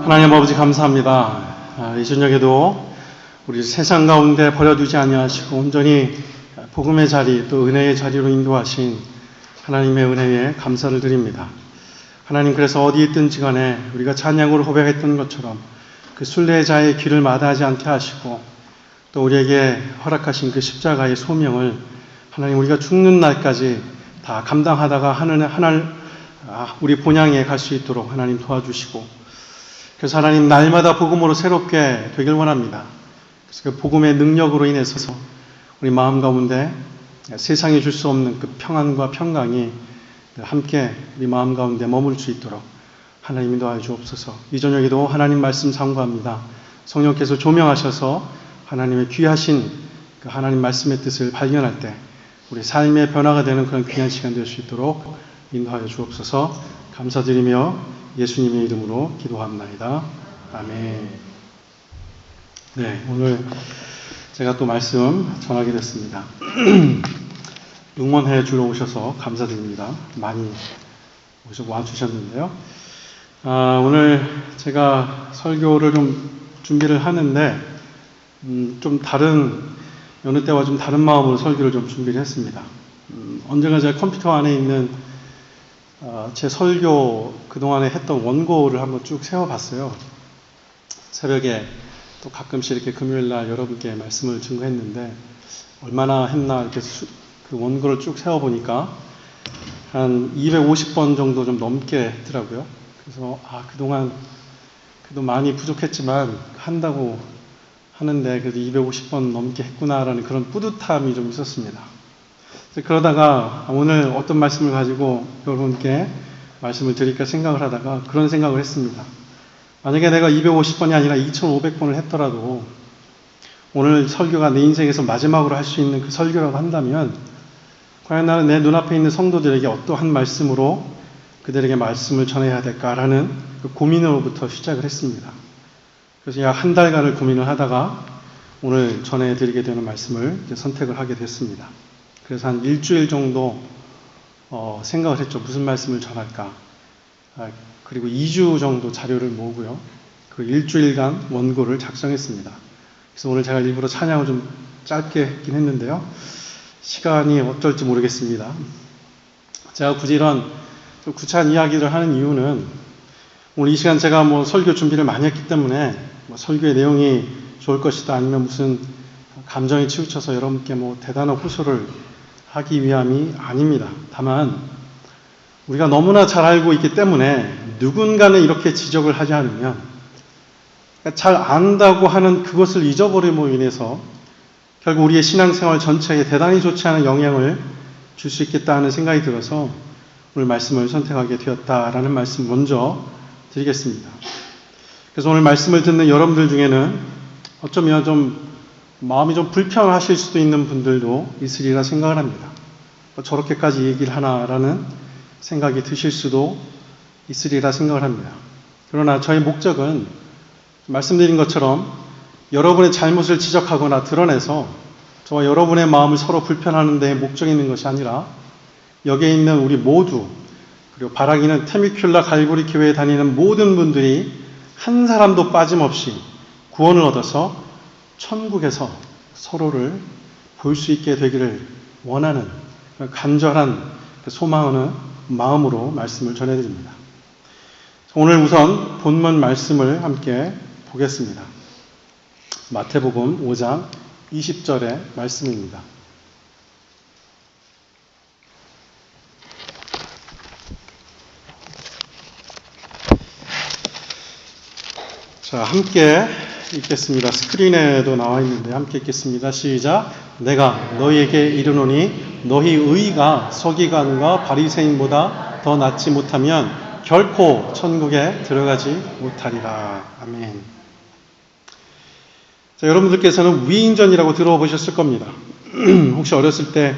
하나님 아버지 감사합니다. 이 저녁에도 우리 세상 가운데 버려두지 아니하시고 온전히 복음의 자리 또 은혜의 자리로 인도하신 하나님의 은혜에 감사를 드립니다. 하나님, 그래서 어디 있든지 간에 우리가 찬양으로 고백했던 것처럼 그 순례자의 길을 마다하지 않게 하시고 또 우리에게 허락하신 그 십자가의 소명을 하나님 우리가 죽는 날까지 다 감당하다가 우리 본향에 갈 수 있도록 하나님 도와주시고, 그래서 하나님 날마다 복음으로 새롭게 되길 원합니다. 그래서 그 복음의 능력으로 인해서 우리 마음 가운데 세상에 줄 수 없는 그 평안과 평강이 함께 우리 마음 가운데 머물 수 있도록 하나님이 도와주옵소서. 이 저녁에도 하나님 말씀 상고합니다. 성령께서 조명하셔서 하나님의 귀하신 그 하나님 말씀의 뜻을 발견할 때 우리 삶의 변화가 되는 그런 귀한 시간 될 수 있도록 인도하여 주옵소서. 감사드리며 예수님의 이름으로 기도합나이다. 아멘. 네, 오늘 제가 또 말씀 전하게 됐습니다. 응원해 주러 오셔서 감사드립니다. 많이 와주셨는데요. 오늘 제가 설교를 좀 준비를 하는데 좀 여느 때와 좀 다른 마음으로 설교를 좀 준비를 했습니다. 언젠가 제가 컴퓨터 안에 있는 제 설교 그동안에 했던 원고를 한번 쭉 세워봤어요. 새벽에 또 가끔씩 이렇게 금요일날 여러분께 말씀을 증거했는데 얼마나 했나 이렇게 그 원고를 쭉 세워보니까 한 250번 정도 좀 넘게 했더라고요. 그래서 그동안 그래도 많이 부족했지만 한다고 하는데 그래도 250번 넘게 했구나라는 그런 뿌듯함이 좀 있었습니다. 그러다가 오늘 어떤 말씀을 가지고 여러분께 말씀을 드릴까 생각을 하다가 그런 생각을 했습니다. 만약에 내가 250번이 아니라 2500번을 했더라도 오늘 설교가 내 인생에서 마지막으로 할 수 있는 그 설교라고 한다면 과연 나는 내 눈앞에 있는 성도들에게 어떠한 말씀으로 그들에게 말씀을 전해야 될까라는 그 고민으로부터 시작을 했습니다. 그래서 약 한 달간을 고민을 하다가 오늘 전해드리게 되는 말씀을 선택을 하게 됐습니다. 그래서 한 일주일 정도 생각을 했죠. 무슨 말씀을 전할까. 그리고 2주 정도 자료를 모으고요. 그 일주일간 원고를 작성했습니다. 그래서 오늘 제가 일부러 찬양을 좀 짧게 했긴 했는데요. 시간이 어떨지 모르겠습니다. 제가 굳이 이런 좀 구차한 이야기를 하는 이유는 오늘 이 시간 제가 설교 준비를 많이 했기 때문에 설교의 내용이 좋을 것이다 아니면 무슨 감정에 치우쳐서 여러분께 대단한 호소를 하기 위함이 아닙니다. 다만 우리가 너무나 잘 알고 있기 때문에 누군가는 이렇게 지적을 하지 않으면 잘 안다고 하는 그것을 잊어버림으로 인해서 결국 우리의 신앙생활 전체에 대단히 좋지 않은 영향을 줄 수 있겠다는 생각이 들어서 오늘 말씀을 선택하게 되었다라는 말씀 먼저 드리겠습니다. 그래서 오늘 말씀을 듣는 여러분들 중에는 어쩌면 좀 마음이 좀 불편하실 수도 있는 분들도 있으리라 생각을 합니다. 저렇게까지 얘기를 하나라는 생각이 드실 수도 있으리라 생각을 합니다. 그러나 저의 목적은 말씀드린 것처럼 여러분의 잘못을 지적하거나 드러내서 저와 여러분의 마음을 서로 불편하는 데 목적이 있는 것이 아니라 여기에 있는 우리 모두 그리고 바라기는 테미큘라 갈보리 교회에 다니는 모든 분들이 한 사람도 빠짐없이 구원을 얻어서 천국에서 서로를 볼 수 있게 되기를 원하는 간절한 소망하는 마음으로 말씀을 전해드립니다. 오늘 우선 본문 말씀을 함께 보겠습니다. 마태복음 5장 20절의 말씀입니다. 자, 함께 읽겠습니다. 스크린에도 나와 있는데 함께 읽겠습니다. 시작. 내가 너희에게 이르노니 너희 의가 서기관과 바리새인보다 더 낫지 못하면 결코 천국에 들어가지 못하리라. 아멘. 자, 여러분들께서는 위인전이라고 들어보셨을 겁니다. 혹시 어렸을 때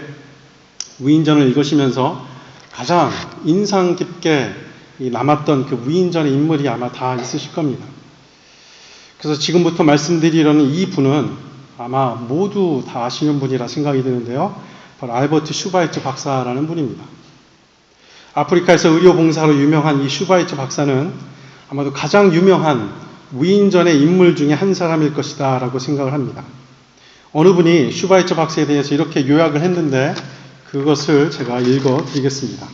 위인전을 읽으시면서 가장 인상 깊게 남았던 그 위인전의 인물이 아마 다 있으실 겁니다. 그래서 지금부터 말씀드리려는 이 분은 아마 모두 다 아시는 분이라 생각이 드는데요. 바로 알버트 슈바이처 박사라는 분입니다. 아프리카에서 의료봉사로 유명한 이 슈바이처 박사는 아마도 가장 유명한 위인전의 인물 중에 한 사람일 것이다 라고 생각을 합니다. 어느 분이 슈바이처 박사에 대해서 이렇게 요약을 했는데 그것을 제가 읽어드리겠습니다.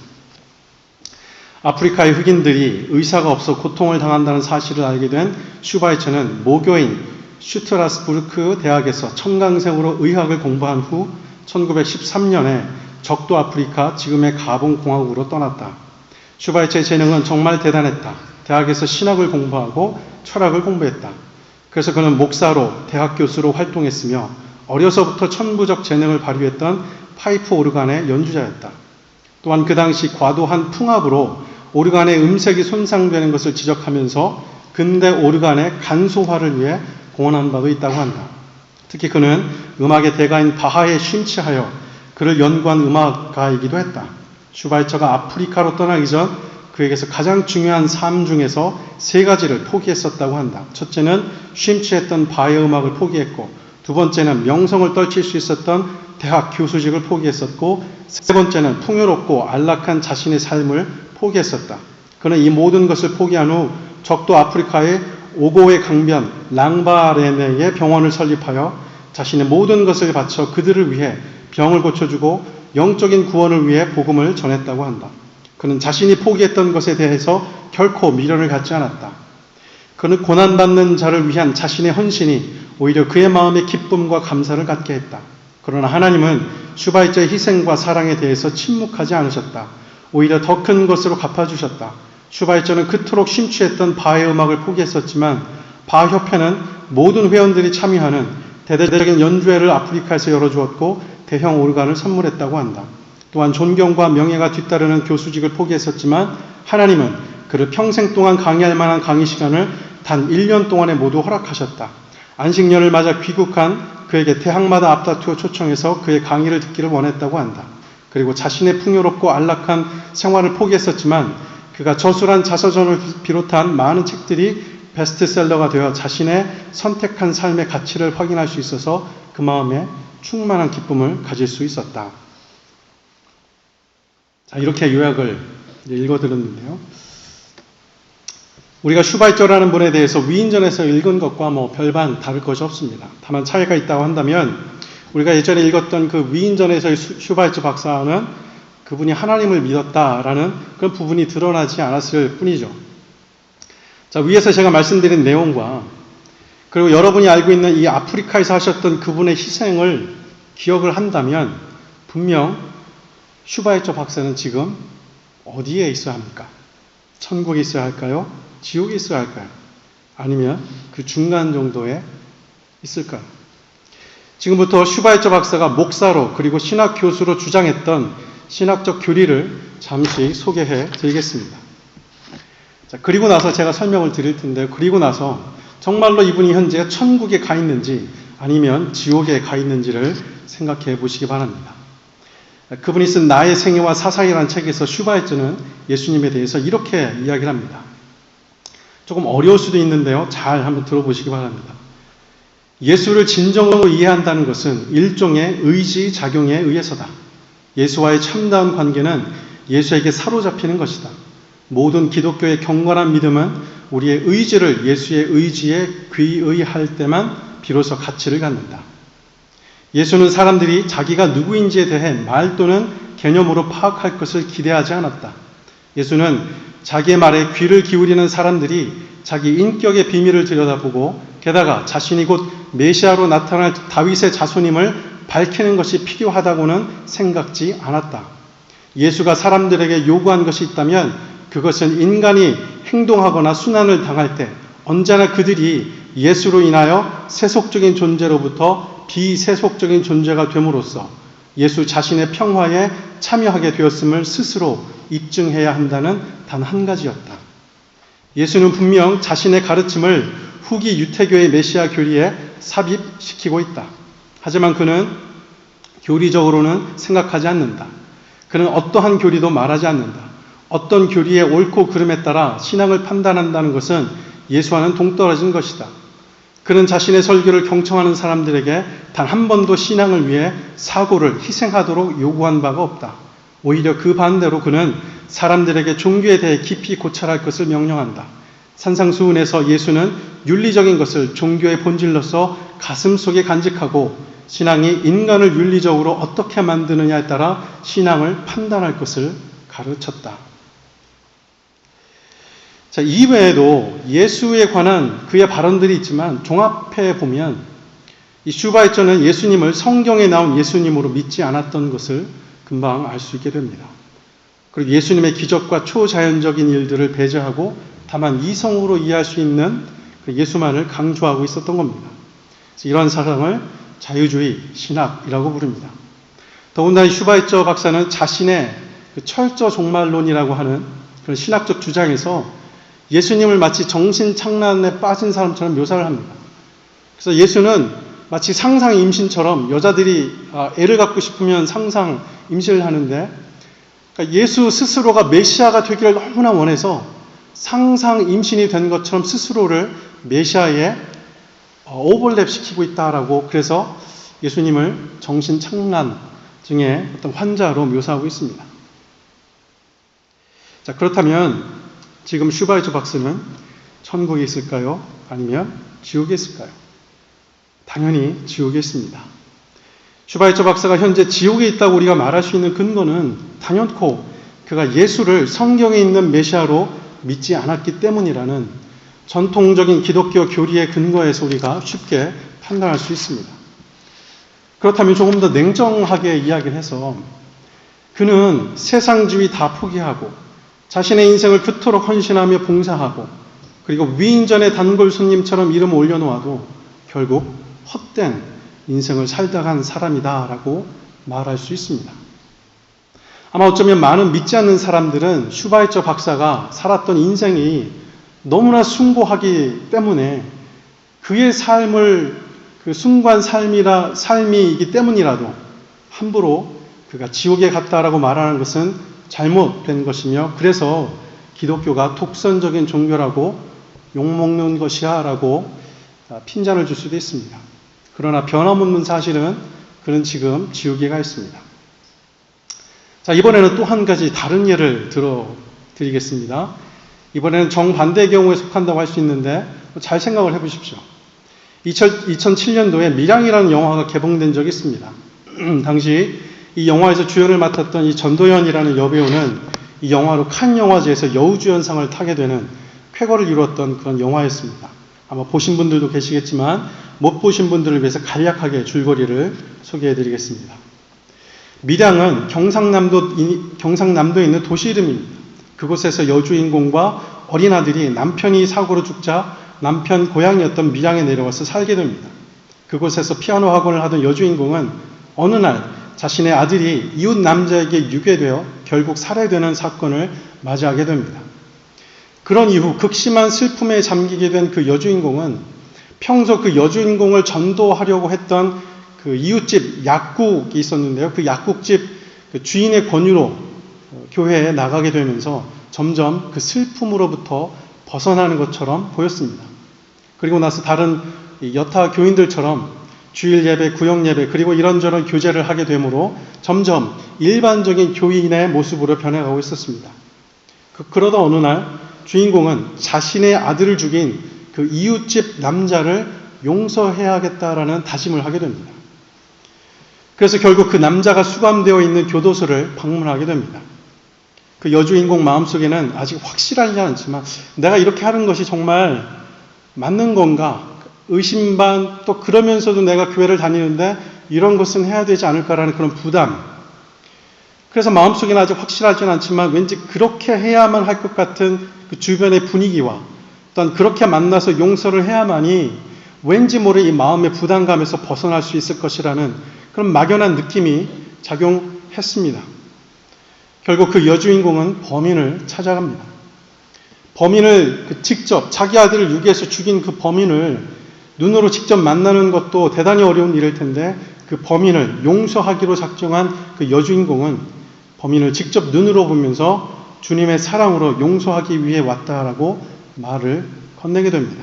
아프리카의 흑인들이 의사가 없어 고통을 당한다는 사실을 알게 된 슈바이처는 모교인 슈트라스부르크 대학에서 첨강생으로 의학을 공부한 후 1913년에 적도 아프리카, 지금의 가본 공화국으로 떠났다. 슈바이처의 재능은 정말 대단했다. 대학에서 신학을 공부하고 철학을 공부했다. 그래서 그는 목사로 대학 교수로 활동했으며 어려서부터 천부적 재능을 발휘했던 파이프 오르간의 연주자였다. 또한 그 당시 과도한 풍압으로 오르간의 음색이 손상되는 것을 지적하면서 근대 오르간의 간소화를 위해 공헌한 바도 있다고 한다. 특히 그는 음악의 대가인 바하에 심취하여 그를 연구한 음악가이기도 했다. 슈바이처가 아프리카로 떠나기 전 그에게서 가장 중요한 삶 중에서 3가지를 포기했었다고 한다. 첫째는 심취했던 바하의 음악을 포기했고, 두 번째는 명성을 떨칠 수 있었던 대학 교수직을 포기했었고, 세 번째는 풍요롭고 안락한 자신의 삶을 포기했었다. 그는 이 모든 것을 포기한 후 적도 아프리카의 오고의 강변 랑바레네의 병원을 설립하여 자신의 모든 것을 바쳐 그들을 위해 병을 고쳐주고 영적인 구원을 위해 복음을 전했다고 한다. 그는 자신이 포기했던 것에 대해서 결코 미련을 갖지 않았다. 그는 고난받는 자를 위한 자신의 헌신이 오히려 그의 마음에 기쁨과 감사를 갖게 했다. 그러나 하나님은 슈바이처의 희생과 사랑에 대해서 침묵하지 않으셨다. 오히려 더 큰 것으로 갚아주셨다. 슈바이처는 그토록 심취했던 바하의 음악을 포기했었지만 바하 협회는 모든 회원들이 참여하는 대대적인 연주회를 아프리카에서 열어주었고 대형 오르간을 선물했다고 한다. 또한 존경과 명예가 뒤따르는 교수직을 포기했었지만 하나님은 그를 평생 동안 강의할 만한 강의 시간을 단 1년 동안에 모두 허락하셨다. 안식년을 맞아 귀국한 그에게 대학마다 앞다투어 초청해서 그의 강의를 듣기를 원했다고 한다. 그리고 자신의 풍요롭고 안락한 생활을 포기했었지만 그가 저술한 자서전을 비롯한 많은 책들이 베스트셀러가 되어 자신의 선택한 삶의 가치를 확인할 수 있어서 그 마음에 충만한 기쁨을 가질 수 있었다. 자, 이렇게 요약을 읽어드렸는데요. 우리가 슈바이처라는 분에 대해서 위인전에서 읽은 것과 별반 다를 것이 없습니다. 다만 차이가 있다고 한다면 우리가 예전에 읽었던 그 위인전에서의 슈바이처 박사는 그분이 하나님을 믿었다라는 그런 부분이 드러나지 않았을 뿐이죠. 자, 위에서 제가 말씀드린 내용과 그리고 여러분이 알고 있는 이 아프리카에서 하셨던 그분의 희생을 기억을 한다면 분명 슈바이처 박사는 지금 어디에 있어야 합니까? 천국에 있어야 할까요? 지옥에 있어야 할까요? 아니면 그 중간 정도에 있을까요? 지금부터 슈바이처 박사가 목사로 그리고 신학 교수로 주장했던 신학적 교리를 잠시 소개해 드리겠습니다. 자, 그리고 나서 제가 설명을 드릴 텐데, 그리고 나서 정말로 이분이 현재 천국에 가 있는지 아니면 지옥에 가 있는지를 생각해 보시기 바랍니다. 그분이 쓴 나의 생애와 사상이라는 책에서 슈바이처는 예수님에 대해서 이렇게 이야기를 합니다. 조금 어려울 수도 있는데요. 잘 한번 들어보시기 바랍니다. 예수를 진정으로 이해한다는 것은 일종의 의지 작용에 의해서다. 예수와의 참다운 관계는 예수에게 사로잡히는 것이다. 모든 기독교의 경건한 믿음은 우리의 의지를 예수의 의지에 귀의할 때만 비로소 가치를 갖는다. 예수는 사람들이 자기가 누구인지에 대해 말 또는 개념으로 파악할 것을 기대하지 않았다. 예수는 자기의 말에 귀를 기울이는 사람들이 자기 인격의 비밀을 들여다보고 게다가 자신이 곧 메시아로 나타날 다윗의 자손임을 밝히는 것이 필요하다고는 생각지 않았다. 예수가 사람들에게 요구한 것이 있다면 그것은 인간이 행동하거나 순환을 당할 때 언제나 그들이 예수로 인하여 세속적인 존재로부터 비세속적인 존재가 됨으로써 예수 자신의 평화에 참여하게 되었음을 스스로 입증해야 한다는 단 한 가지였다. 예수는 분명 자신의 가르침을 후기 유태교의 메시아 교리에 삽입시키고 있다. 하지만 그는 교리적으로는 생각하지 않는다. 그는 어떠한 교리도 말하지 않는다. 어떤 교리의 옳고 그름에 따라 신앙을 판단한다는 것은 예수와는 동떨어진 것이다. 그는 자신의 설교를 경청하는 사람들에게 단 한 번도 신앙을 위해 사고를 희생하도록 요구한 바가 없다. 오히려 그 반대로 그는 사람들에게 종교에 대해 깊이 고찰할 것을 명령한다. 산상수훈에서 예수는 윤리적인 것을 종교의 본질로서 가슴속에 간직하고 신앙이 인간을 윤리적으로 어떻게 만드느냐에 따라 신앙을 판단할 것을 가르쳤다. 자, 이외에도 예수에 관한 그의 발언들이 있지만 종합해 보면 이 슈바이처는 예수님을 성경에 나온 예수님으로 믿지 않았던 것을 금방 알 수 있게 됩니다. 그리고 예수님의 기적과 초자연적인 일들을 배제하고 다만 이성으로 이해할 수 있는 그 예수만을 강조하고 있었던 겁니다. 이러한 사상을 자유주의 신학이라고 부릅니다. 더군다나 슈바이처 박사는 자신의 그 철저 종말론이라고 하는 그런 신학적 주장에서 예수님을 마치 정신착란에 빠진 사람처럼 묘사를 합니다. 그래서 예수는 마치 상상 임신처럼 여자들이 애를 갖고 싶으면 상상 임신을 하는데 그러니까 예수 스스로가 메시아가 되기를 너무나 원해서 상상 임신이 된 것처럼 스스로를 메시아에 오버랩시키고 있다라고 그래서 예수님을 정신착란증의 어떤 환자로 묘사하고 있습니다. 자, 그렇다면 지금 슈바이처 박사는 천국에 있을까요? 아니면 지옥에 있을까요? 당연히 지옥에 있습니다. 슈바이처 박사가 현재 지옥에 있다고 우리가 말할 수 있는 근거는 단연코 그가 예수를 성경에 있는 메시아로 믿지 않았기 때문이라는 전통적인 기독교 교리의 근거에서 우리가 쉽게 판단할 수 있습니다. 그렇다면 조금 더 냉정하게 이야기를 해서 그는 세상주의 다 포기하고 자신의 인생을 그토록 헌신하며 봉사하고 그리고 위인전의 단골 손님처럼 이름을 올려놓아도 결국 헛된 인생을 살다 간 사람이다라고 말할 수 있습니다. 아마 어쩌면 많은 믿지 않는 사람들은 슈바이처 박사가 살았던 인생이 너무나 숭고하기 때문에 그의 삶을 그 숭고한 삶이기 때문이라도 함부로 그가 지옥에 갔다라고 말하는 것은 잘못된 것이며 그래서 기독교가 독선적인 종교라고 욕먹는 것이야 라고 핀잔을 줄 수도 있습니다. 그러나 변함없는 사실은 그는 지금 지옥에 가 있습니다. 자, 이번에는 또 한 가지 다른 예를 들어드리겠습니다. 이번에는 정반대의 경우에 속한다고 할 수 있는데 잘 생각을 해보십시오. 2007년도에 밀양이라는 영화가 개봉된 적이 있습니다. 당시 이 영화에서 주연을 맡았던 이 전도연이라는 여배우는 이 영화로 칸 영화제에서 여우주연상을 타게 되는 쾌거를 이루었던 그런 영화였습니다. 아마 보신 분들도 계시겠지만 못 보신 분들을 위해서 간략하게 줄거리를 소개해드리겠습니다. 밀양은 경상남도에 있는 도시 이름입니다. 그곳에서 여주인공과 어린아들이 남편이 사고로 죽자 남편 고향이었던 밀양에 내려와서 살게 됩니다. 그곳에서 피아노 학원을 하던 여주인공은 어느 날 자신의 아들이 이웃 남자에게 유괴되어 결국 살해되는 사건을 맞이하게 됩니다. 그런 이후 극심한 슬픔에 잠기게 된 그 여주인공은 평소 그 여주인공을 전도하려고 했던 그 이웃집 약국이 있었는데요. 그 약국집 그 주인의 권유로 교회에 나가게 되면서 점점 그 슬픔으로부터 벗어나는 것처럼 보였습니다. 그리고 나서 다른 여타 교인들처럼 주일 예배, 구역 예배, 그리고 이런저런 교제를 하게 되므로 점점 일반적인 교인의 모습으로 변해가고 있었습니다. 그러다 어느 날 주인공은 자신의 아들을 죽인 그 이웃집 남자를 용서해야겠다라는 다짐을 하게 됩니다. 그래서 결국 그 남자가 수감되어 있는 교도소를 방문하게 됩니다. 그 여주인공 마음속에는 아직 확실하지 않지만 내가 이렇게 하는 것이 정말 맞는 건가? 의심 반, 또 그러면서도 내가 교회를 다니는데 이런 것은 해야 되지 않을까라는 그런 부담. 그래서 마음속에는 아직 확실하지는 않지만 왠지 그렇게 해야만 할 것 같은 그 주변의 분위기와 또한 그렇게 만나서 용서를 해야만이 왠지 모를 이 마음의 부담감에서 벗어날 수 있을 것이라는 그런 막연한 느낌이 작용했습니다. 결국 그 여주인공은 범인을 찾아갑니다. 범인을 직접 자기 아들을 유기해서 죽인 그 범인을 눈으로 직접 만나는 것도 대단히 어려운 일일 텐데 그 범인을 용서하기로 작정한 그 여주인공은 범인을 직접 눈으로 보면서 주님의 사랑으로 용서하기 위해 왔다라고 말을 건네게 됩니다.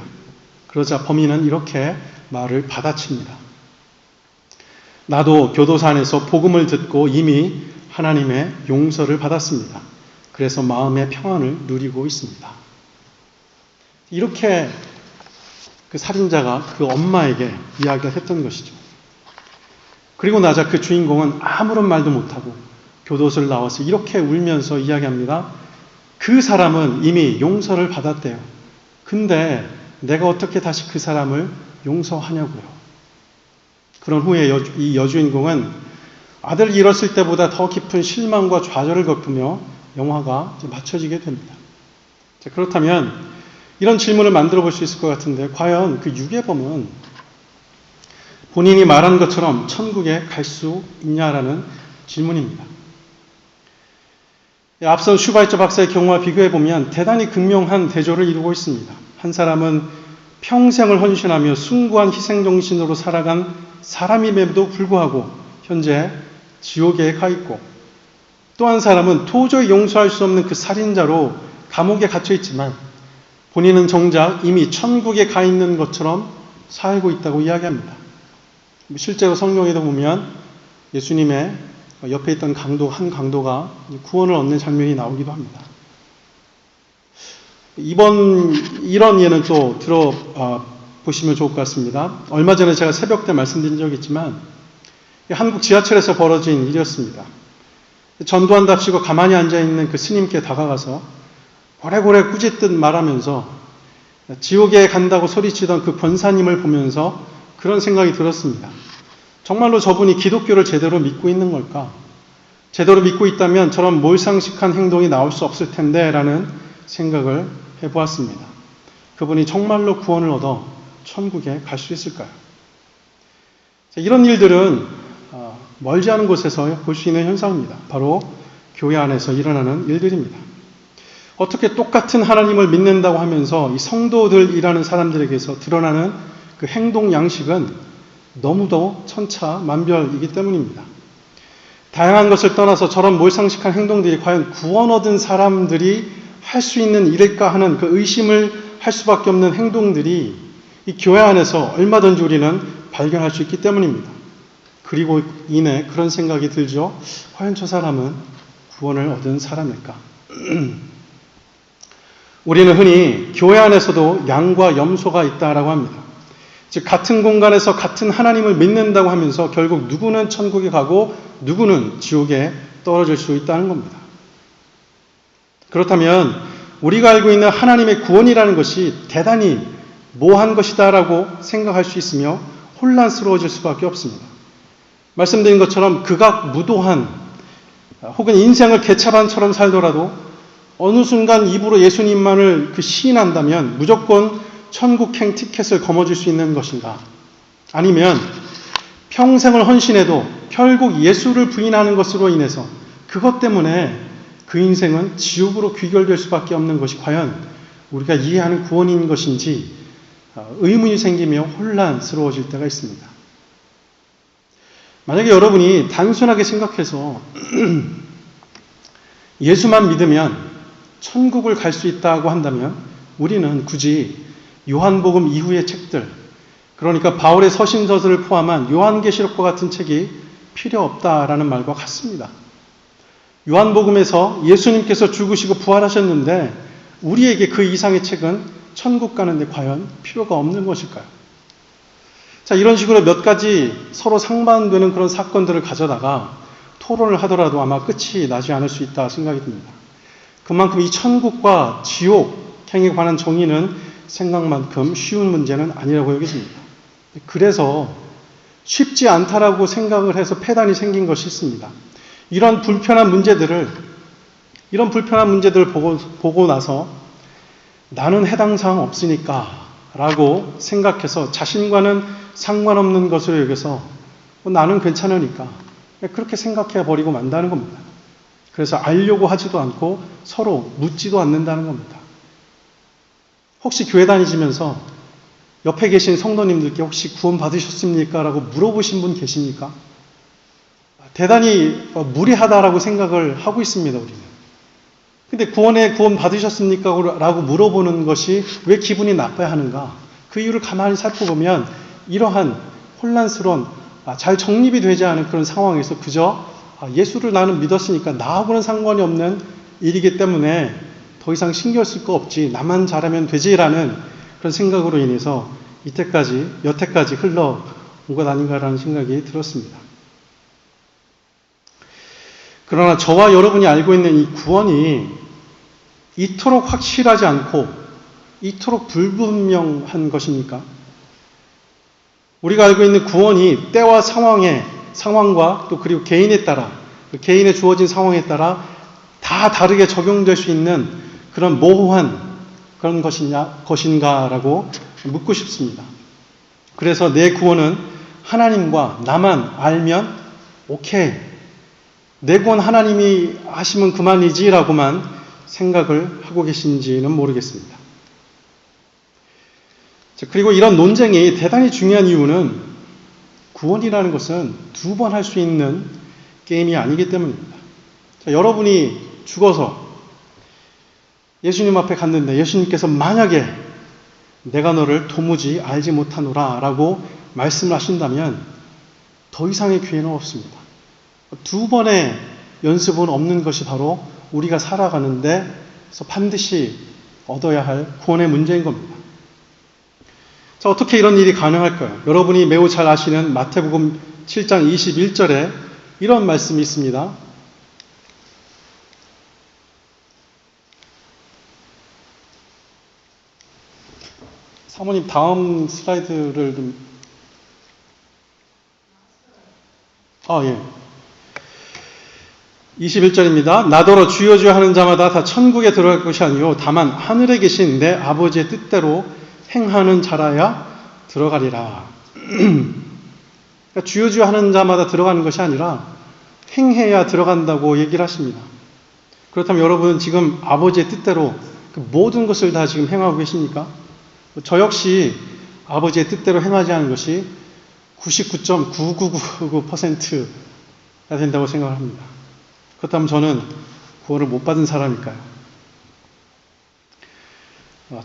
그러자 범인은 이렇게 말을 받아칩니다. 나도 교도소 안에서 복음을 듣고 이미 하나님의 용서를 받았습니다. 그래서 마음의 평안을 누리고 있습니다. 이렇게 그 살인자가 그 엄마에게 이야기를 했던 것이죠. 그리고 나자 그 주인공은 아무런 말도 못하고 교도소를 나와서 이렇게 울면서 이야기합니다. 그 사람은 이미 용서를 받았대요. 근데 내가 어떻게 다시 그 사람을 용서하냐고요. 그런 후에 이 여주인공은 아들을 잃었을 때보다 더 깊은 실망과 좌절을 겪으며 영화가 맞춰지게 됩니다. 자, 그렇다면 이런 질문을 만들어 볼 수 있을 것 같은데, 과연 그 유괴범은 본인이 말한 것처럼 천국에 갈 수 있냐라는 질문입니다. 앞선 슈바이처 박사의 경우와 비교해 보면 대단히 극명한 대조를 이루고 있습니다. 한 사람은 평생을 헌신하며 숭고한 희생정신으로 살아간 사람임에도 불구하고 현재 지옥에 가 있고, 또 한 사람은 도저히 용서할 수 없는 그 살인자로 감옥에 갇혀 있지만 본인은 정작 이미 천국에 가 있는 것처럼 살고 있다고 이야기합니다. 실제로 성경에도 보면 예수님의 옆에 있던 한 강도가 구원을 얻는 장면이 나오기도 합니다. 이런 예는 또 보시면 좋을 것 같습니다. 얼마 전에 제가 새벽 때 말씀드린 적이 있지만 한국 지하철에서 벌어진 일이었습니다. 전도한답시고 가만히 앉아있는 그 스님께 다가가서 고래고래 꾸짖듯 말하면서 지옥에 간다고 소리치던 그 권사님을 보면서 그런 생각이 들었습니다. 정말로 저분이 기독교를 제대로 믿고 있는 걸까? 제대로 믿고 있다면 저런 몰상식한 행동이 나올 수 없을 텐데 라는 생각을 해보았습니다. 그분이 정말로 구원을 얻어 천국에 갈 수 있을까요? 이런 일들은 멀지 않은 곳에서 볼 수 있는 현상입니다. 바로 교회 안에서 일어나는 일들입니다. 어떻게 똑같은 하나님을 믿는다고 하면서 이 성도들이라는 사람들에게서 드러나는 그 행동 양식은 너무도 천차만별이기 때문입니다. 다양한 것을 떠나서 저런 몰상식한 행동들이 과연 구원 얻은 사람들이 할 수 있는 일일까 하는 그 의심을 할 수밖에 없는 행동들이 이 교회 안에서 얼마든지 우리는 발견할 수 있기 때문입니다. 그리고 이내 그런 생각이 들죠. 과연 저 사람은 구원을 얻은 사람일까? 우리는 흔히 교회 안에서도 양과 염소가 있다라고 합니다. 즉 같은 공간에서 같은 하나님을 믿는다고 하면서 결국 누구는 천국에 가고 누구는 지옥에 떨어질 수 있다는 겁니다. 그렇다면 우리가 알고 있는 하나님의 구원이라는 것이 대단히 모호한 것이다라고 생각할 수 있으며 혼란스러워질 수밖에 없습니다. 말씀드린 것처럼 극악무도한 혹은 인생을 개차반처럼 살더라도 어느 순간 입으로 예수님만을 시인한다면 무조건 천국행 티켓을 거머쥘 수 있는 것인가? 아니면 평생을 헌신해도 결국 예수를 부인하는 것으로 인해서 그것 때문에 그 인생은 지옥으로 귀결될 수밖에 없는 것이 과연 우리가 이해하는 구원인 것인지 의문이 생기며 혼란스러워질 때가 있습니다. 만약에 여러분이 단순하게 생각해서 예수만 믿으면 천국을 갈 수 있다고 한다면 우리는 굳이 요한복음 이후의 책들, 그러니까 바울의 서신서들을 포함한 요한계시록과 같은 책이 필요 없다라는 말과 같습니다. 요한복음에서 예수님께서 죽으시고 부활하셨는데 우리에게 그 이상의 책은 천국 가는데 과연 필요가 없는 것일까요? 자, 이런 식으로 몇 가지 서로 상반되는 그런 사건들을 가져다가 토론을 하더라도 아마 끝이 나지 않을 수 있다 생각이 듭니다. 그만큼 이 천국과 지옥행에 관한 정의는 생각만큼 쉬운 문제는 아니라고 여겨집니다. 그래서 쉽지 않다라고 생각을 해서 폐단이 생긴 것이 있습니다. 이런 불편한 문제들을 보고 나서 나는 해당 사항 없으니까 라고 생각해서 자신과는 상관없는 것으로 여겨서 나는 괜찮으니까 그렇게 생각해 버리고 만다는 겁니다. 그래서 알려고 하지도 않고 서로 묻지도 않는다는 겁니다. 혹시 교회 다니시면서 옆에 계신 성도님들께 혹시 구원 받으셨습니까? 라고 물어보신 분 계십니까? 대단히 무례하다라고 생각을 하고 있습니다, 우리는. 근데 구원 받으셨습니까? 라고 물어보는 것이 왜 기분이 나빠야 하는가? 그 이유를 가만히 살펴보면 이러한 혼란스러운, 잘 정립이 되지 않은 그런 상황에서 그저 예수를 나는 믿었으니까 나하고는 상관이 없는 일이기 때문에 더 이상 신경 쓸 거 없지, 나만 잘하면 되지라는 그런 생각으로 인해서 여태까지 흘러온 것 아닌가라는 생각이 들었습니다. 그러나 저와 여러분이 알고 있는 이 구원이 이토록 확실하지 않고 이토록 불분명한 것입니까? 우리가 알고 있는 구원이 때와 상황과 또 그리고 개인에 따라, 개인의 주어진 상황에 따라 다 다르게 적용될 수 있는 그런 모호한 그런 것인가라고 묻고 싶습니다. 그래서 내 구원은 하나님과 나만 알면 오케이, 내 구원 하나님이 하시면 그만이지라고만 생각을 하고 계신지는 모르겠습니다. 그리고 이런 논쟁이 대단히 중요한 이유는 구원이라는 것은 두 번 할 수 있는 게임이 아니기 때문입니다. 여러분이 죽어서 예수님 앞에 갔는데 예수님께서 만약에 내가 너를 도무지 알지 못하노라 라고 말씀을 하신다면 더 이상의 기회는 없습니다. 두 번의 연습은 없는 것이 바로 우리가 살아가는데 반드시 얻어야 할 구원의 문제인 겁니다. 자, 어떻게 이런 일이 가능할까요? 여러분이 매우 잘 아시는 마태복음 7장 21절에 이런 말씀이 있습니다. 사모님 다음 슬라이드를 좀 예. 21절입니다. 나더러 주여 주여 하는 자마다 다 천국에 들어갈 것이 아니요 다만 하늘에 계신 내 아버지의 뜻대로 행하는 자라야 들어가리라. 그러니까 주여 주여 하는 자마다 들어가는 것이 아니라 행해야 들어간다고 얘기를 하십니다. 그렇다면 여러분은 지금 아버지의 뜻대로 그 모든 것을 다 지금 행하고 계십니까? 저 역시 아버지의 뜻대로 행하지 않은 것이 99.9999%가 된다고 생각을 합니다. 그렇다면 저는 구원을 못 받은 사람일까요?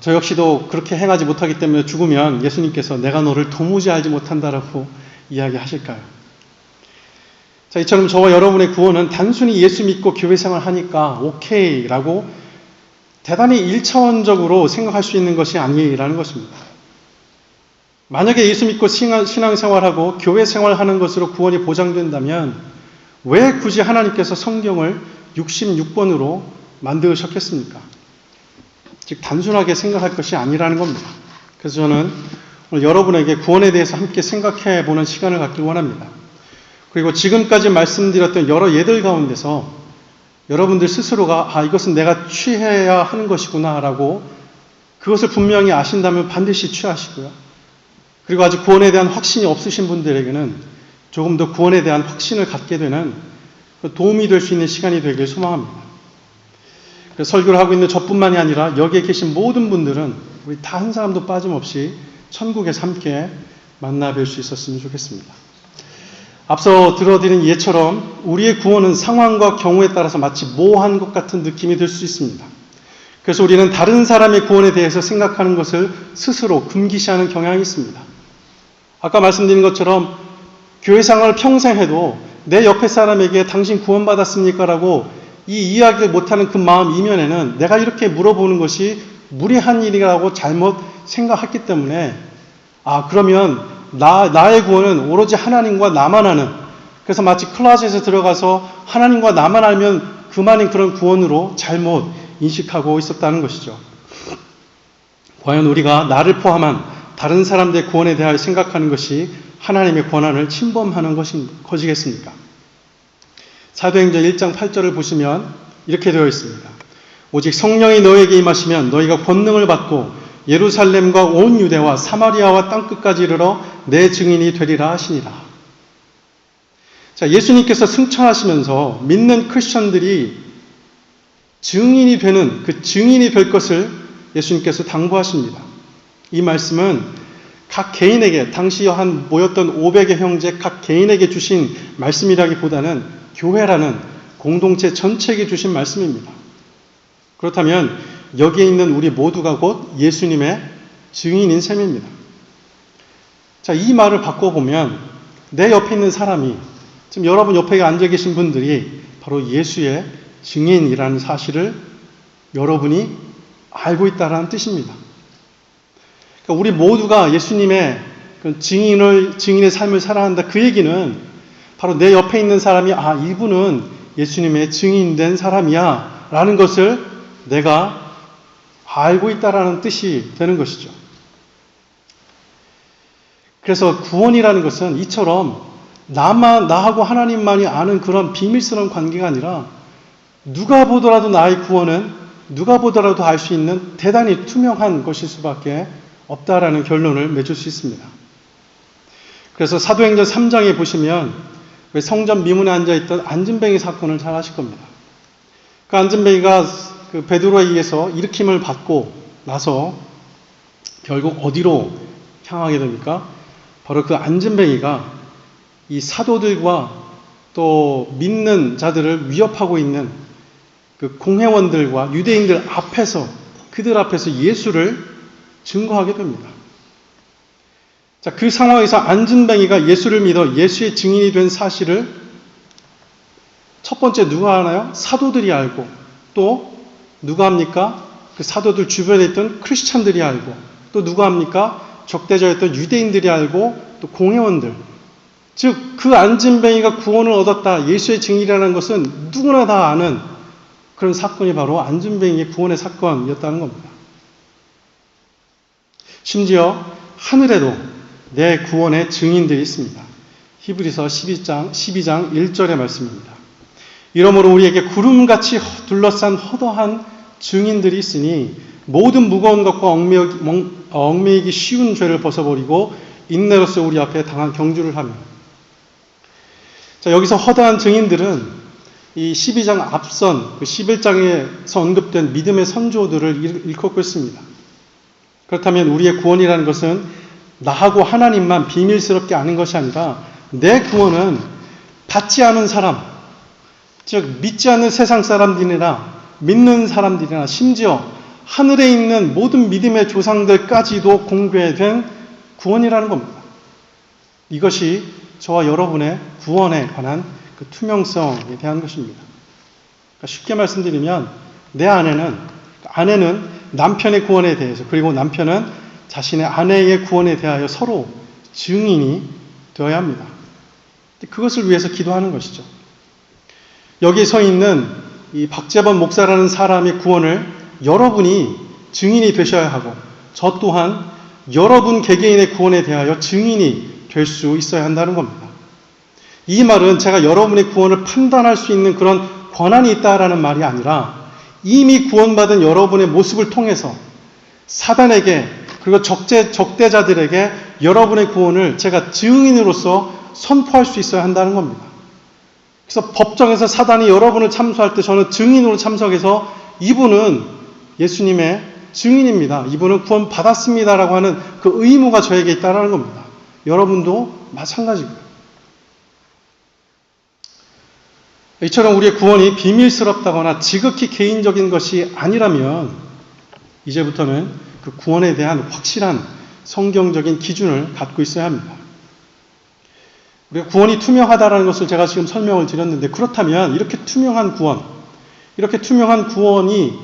저 역시도 그렇게 행하지 못하기 때문에 죽으면 예수님께서 내가 너를 도무지 알지 못한다라고 이야기하실까요? 자, 이처럼 저와 여러분의 구원은 단순히 예수 믿고 교회 생활 하니까 오케이라고 대단히 일차원적으로 생각할 수 있는 것이 아니라는 것입니다. 만약에 예수 믿고 신앙생활하고 교회 생활하는 것으로 구원이 보장된다면 왜 굳이 하나님께서 성경을 66권으로 만드셨겠습니까? 즉 단순하게 생각할 것이 아니라는 겁니다. 그래서 저는 오늘 여러분에게 구원에 대해서 함께 생각해 보는 시간을 갖길 원합니다. 그리고 지금까지 말씀드렸던 여러 예들 가운데서 여러분들 스스로가 이것은 내가 취해야 하는 것이구나 라고 그것을 분명히 아신다면 반드시 취하시고요. 그리고 아직 구원에 대한 확신이 없으신 분들에게는 조금 더 구원에 대한 확신을 갖게 되는 도움이 될 수 있는 시간이 되길 소망합니다. 설교를 하고 있는 저뿐만이 아니라 여기에 계신 모든 분들은 우리 다 한 사람도 빠짐없이 천국에서 함께 만나 뵐 수 있었으면 좋겠습니다. 앞서 들어드린 예처럼 우리의 구원은 상황과 경우에 따라서 마치 모호한 것 같은 느낌이 들 수 있습니다. 그래서 우리는 다른 사람의 구원에 대해서 생각하는 것을 스스로 금기시하는 경향이 있습니다. 아까 말씀드린 것처럼 교회 생활을 평생 해도 내 옆에 사람에게 당신 구원받았습니까? 라고 이 이야기를 못하는 그 마음 이면에는 내가 이렇게 물어보는 것이 무례한 일이라고 잘못 생각했기 때문에 그러면 나의 구원은 오로지 하나님과 나만 아는, 그래서 마치 클라스에서 들어가서 하나님과 나만 알면 그만인 그런 구원으로 잘못 인식하고 있었다는 것이죠. 과연 우리가 나를 포함한 다른 사람들의 구원에 대하여 생각하는 것이 하나님의 권한을 침범하는 것이겠습니까? 사도행전 1장 8절을 보시면 이렇게 되어 있습니다. 오직 성령이 너에게 임하시면 너희가 권능을 받고 예루살렘과 온 유대와 사마리아와 땅끝까지 이르러 내 증인이 되리라 하시니라. 자, 예수님께서 승천하시면서 믿는 크리스천들이 증인이 되는, 그 증인이 될 것을 예수님께서 당부하십니다. 이 말씀은 각 개인에게, 당시 모였던 500의 형제 각 개인에게 주신 말씀이라기보다는 교회라는 공동체 전체에게 주신 말씀입니다. 그렇다면 여기에 있는 우리 모두가 곧 예수님의 증인인 셈입니다. 자, 이 말을 바꿔보면 내 옆에 있는 사람이, 지금 여러분 옆에 앉아 계신 분들이 바로 예수의 증인이라는 사실을 여러분이 알고 있다라는 뜻입니다. 그러니까 우리 모두가 예수님의 그 증인의 삶을 살아간다. 그 얘기는 바로 내 옆에 있는 사람이 이분은 예수님의 증인된 사람이야 라는 것을 내가 알고 있다라는 뜻이 되는 것이죠. 그래서 구원이라는 것은 이처럼 나하고 하나님만이 아는 그런 비밀스러운 관계가 아니라 누가 보더라도 나의 구원은 누가 보더라도 알 수 있는 대단히 투명한 것일 수밖에 없다라는 결론을 맺을 수 있습니다. 그래서 사도행전 3장에 보시면 성전 미문에 앉아있던 안진뱅이 사건을 잘 아실 겁니다. 그 안진뱅이가 그 베드로에 의해서 일으킴을 받고 나서 결국 어디로 향하게 됩니까? 바로 그 안진뱅이가 이 사도들과 또 믿는 자들을 위협하고 있는 그 공회원들과 유대인들 앞에서 그들 앞에서 예수를 증거하게 됩니다. 자, 그 상황에서 안진뱅이가 예수를 믿어 예수의 증인이 된 사실을 첫 번째 누가 아나요? 사도들이 알고 또 누가 합니까? 그 사도들 주변에 있던 크리스찬들이 알고 또 누가 합니까? 적대자였던 유대인들이 알고 또 공회원들, 즉 그 안진뱅이가 구원을 얻었다, 예수의 증인이라는 것은 누구나 다 아는 그런 사건이 바로 안진뱅이의 구원의 사건이었다는 겁니다. 심지어 하늘에도 내 구원의 증인들이 있습니다. 히브리서 12장 1절의 말씀입니다. 이러므로 우리에게 구름같이 둘러싼 허다한 증인들이 있으니 모든 무거운 것과 얽매이기 쉬운 죄를 벗어버리고 인내로서 우리 앞에 당한 경주를 하며. 자, 여기서 허다한 증인들은 이 12장 앞선 그 11장에서 언급된 믿음의 선조들을 일컫고 있습니다. 그렇다면 우리의 구원이라는 것은 나하고 하나님만 비밀스럽게 아는 것이 아니라 내 구원은 받지 않은 사람, 즉 믿지 않는 세상 사람들이나 믿는 사람들이나 심지어 하늘에 있는 모든 믿음의 조상들까지도 공개된 구원이라는 겁니다. 이것이 저와 여러분의 구원에 관한 그 투명성에 대한 것입니다. 그러니까 쉽게 말씀드리면 내 아내는 남편의 구원에 대해서, 그리고 남편은 자신의 아내의 구원에 대하여 서로 증인이 되어야 합니다. 그것을 위해서 기도하는 것이죠. 여기 서 있는 이 박재범 목사라는 사람의 구원을 여러분이 증인이 되셔야 하고, 저 또한 여러분 개개인의 구원에 대하여 증인이 될 수 있어야 한다는 겁니다. 이 말은 제가 여러분의 구원을 판단할 수 있는 그런 권한이 있다라는 말이 아니라 이미 구원받은 여러분의 모습을 통해서 사단에게, 그리고 적대자들에게 여러분의 구원을 제가 증인으로서 선포할 수 있어야 한다는 겁니다. 그래서 법정에서 사단이 여러분을 참소할 때 저는 증인으로 참석해서 이분은 예수님의 증인입니다, 이분은 구원 받았습니다라고 하는 그 의무가 저에게 있다는 겁니다. 여러분도 마찬가지고요. 이처럼 우리의 구원이 비밀스럽다거나 지극히 개인적인 것이 아니라면 이제부터는 그 구원에 대한 확실한 성경적인 기준을 갖고 있어야 합니다. 우리가 구원이 투명하다는 것을 제가 지금 설명을 드렸는데, 그렇다면 이렇게 투명한 구원이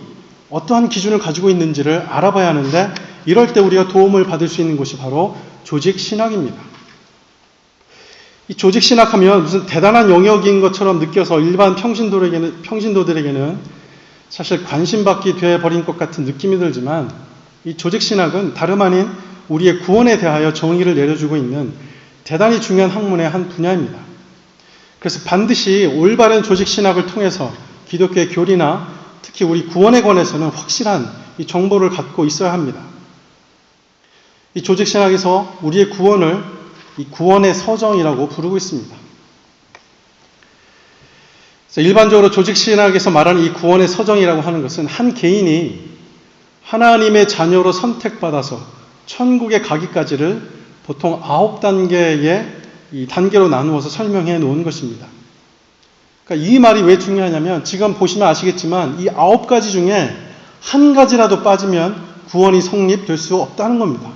어떠한 기준을 가지고 있는지를 알아봐야 하는데, 이럴 때 우리가 도움을 받을 수 있는 곳이 바로 조직신학입니다. 이 조직신학하면 무슨 대단한 영역인 것처럼 느껴서 일반 평신도들에게는 사실 관심받기 되어버린 것 같은 느낌이 들지만, 이 조직신학은 다름 아닌 우리의 구원에 대하여 정의를 내려주고 있는 대단히 중요한 학문의 한 분야입니다. 그래서 반드시 올바른 조직신학을 통해서 기독교의 교리나 특히 우리 구원에 관해서는 확실한 이 정보를 갖고 있어야 합니다. 이 조직신학에서 우리의 구원을 이 구원의 서정이라고 부르고 있습니다. 일반적으로 조직신학에서 말하는 이 구원의 서정이라고 하는 것은 한 개인이 하나님의 자녀로 선택받아서 천국에 가기까지를 보통 9단계의 이 단계로 나누어서 설명해 놓은 것입니다. 그러니까 이 말이 왜 중요하냐면, 지금 보시면 아시겠지만 이 9가지 중에 한 가지라도 빠지면 구원이 성립될 수 없다는 겁니다.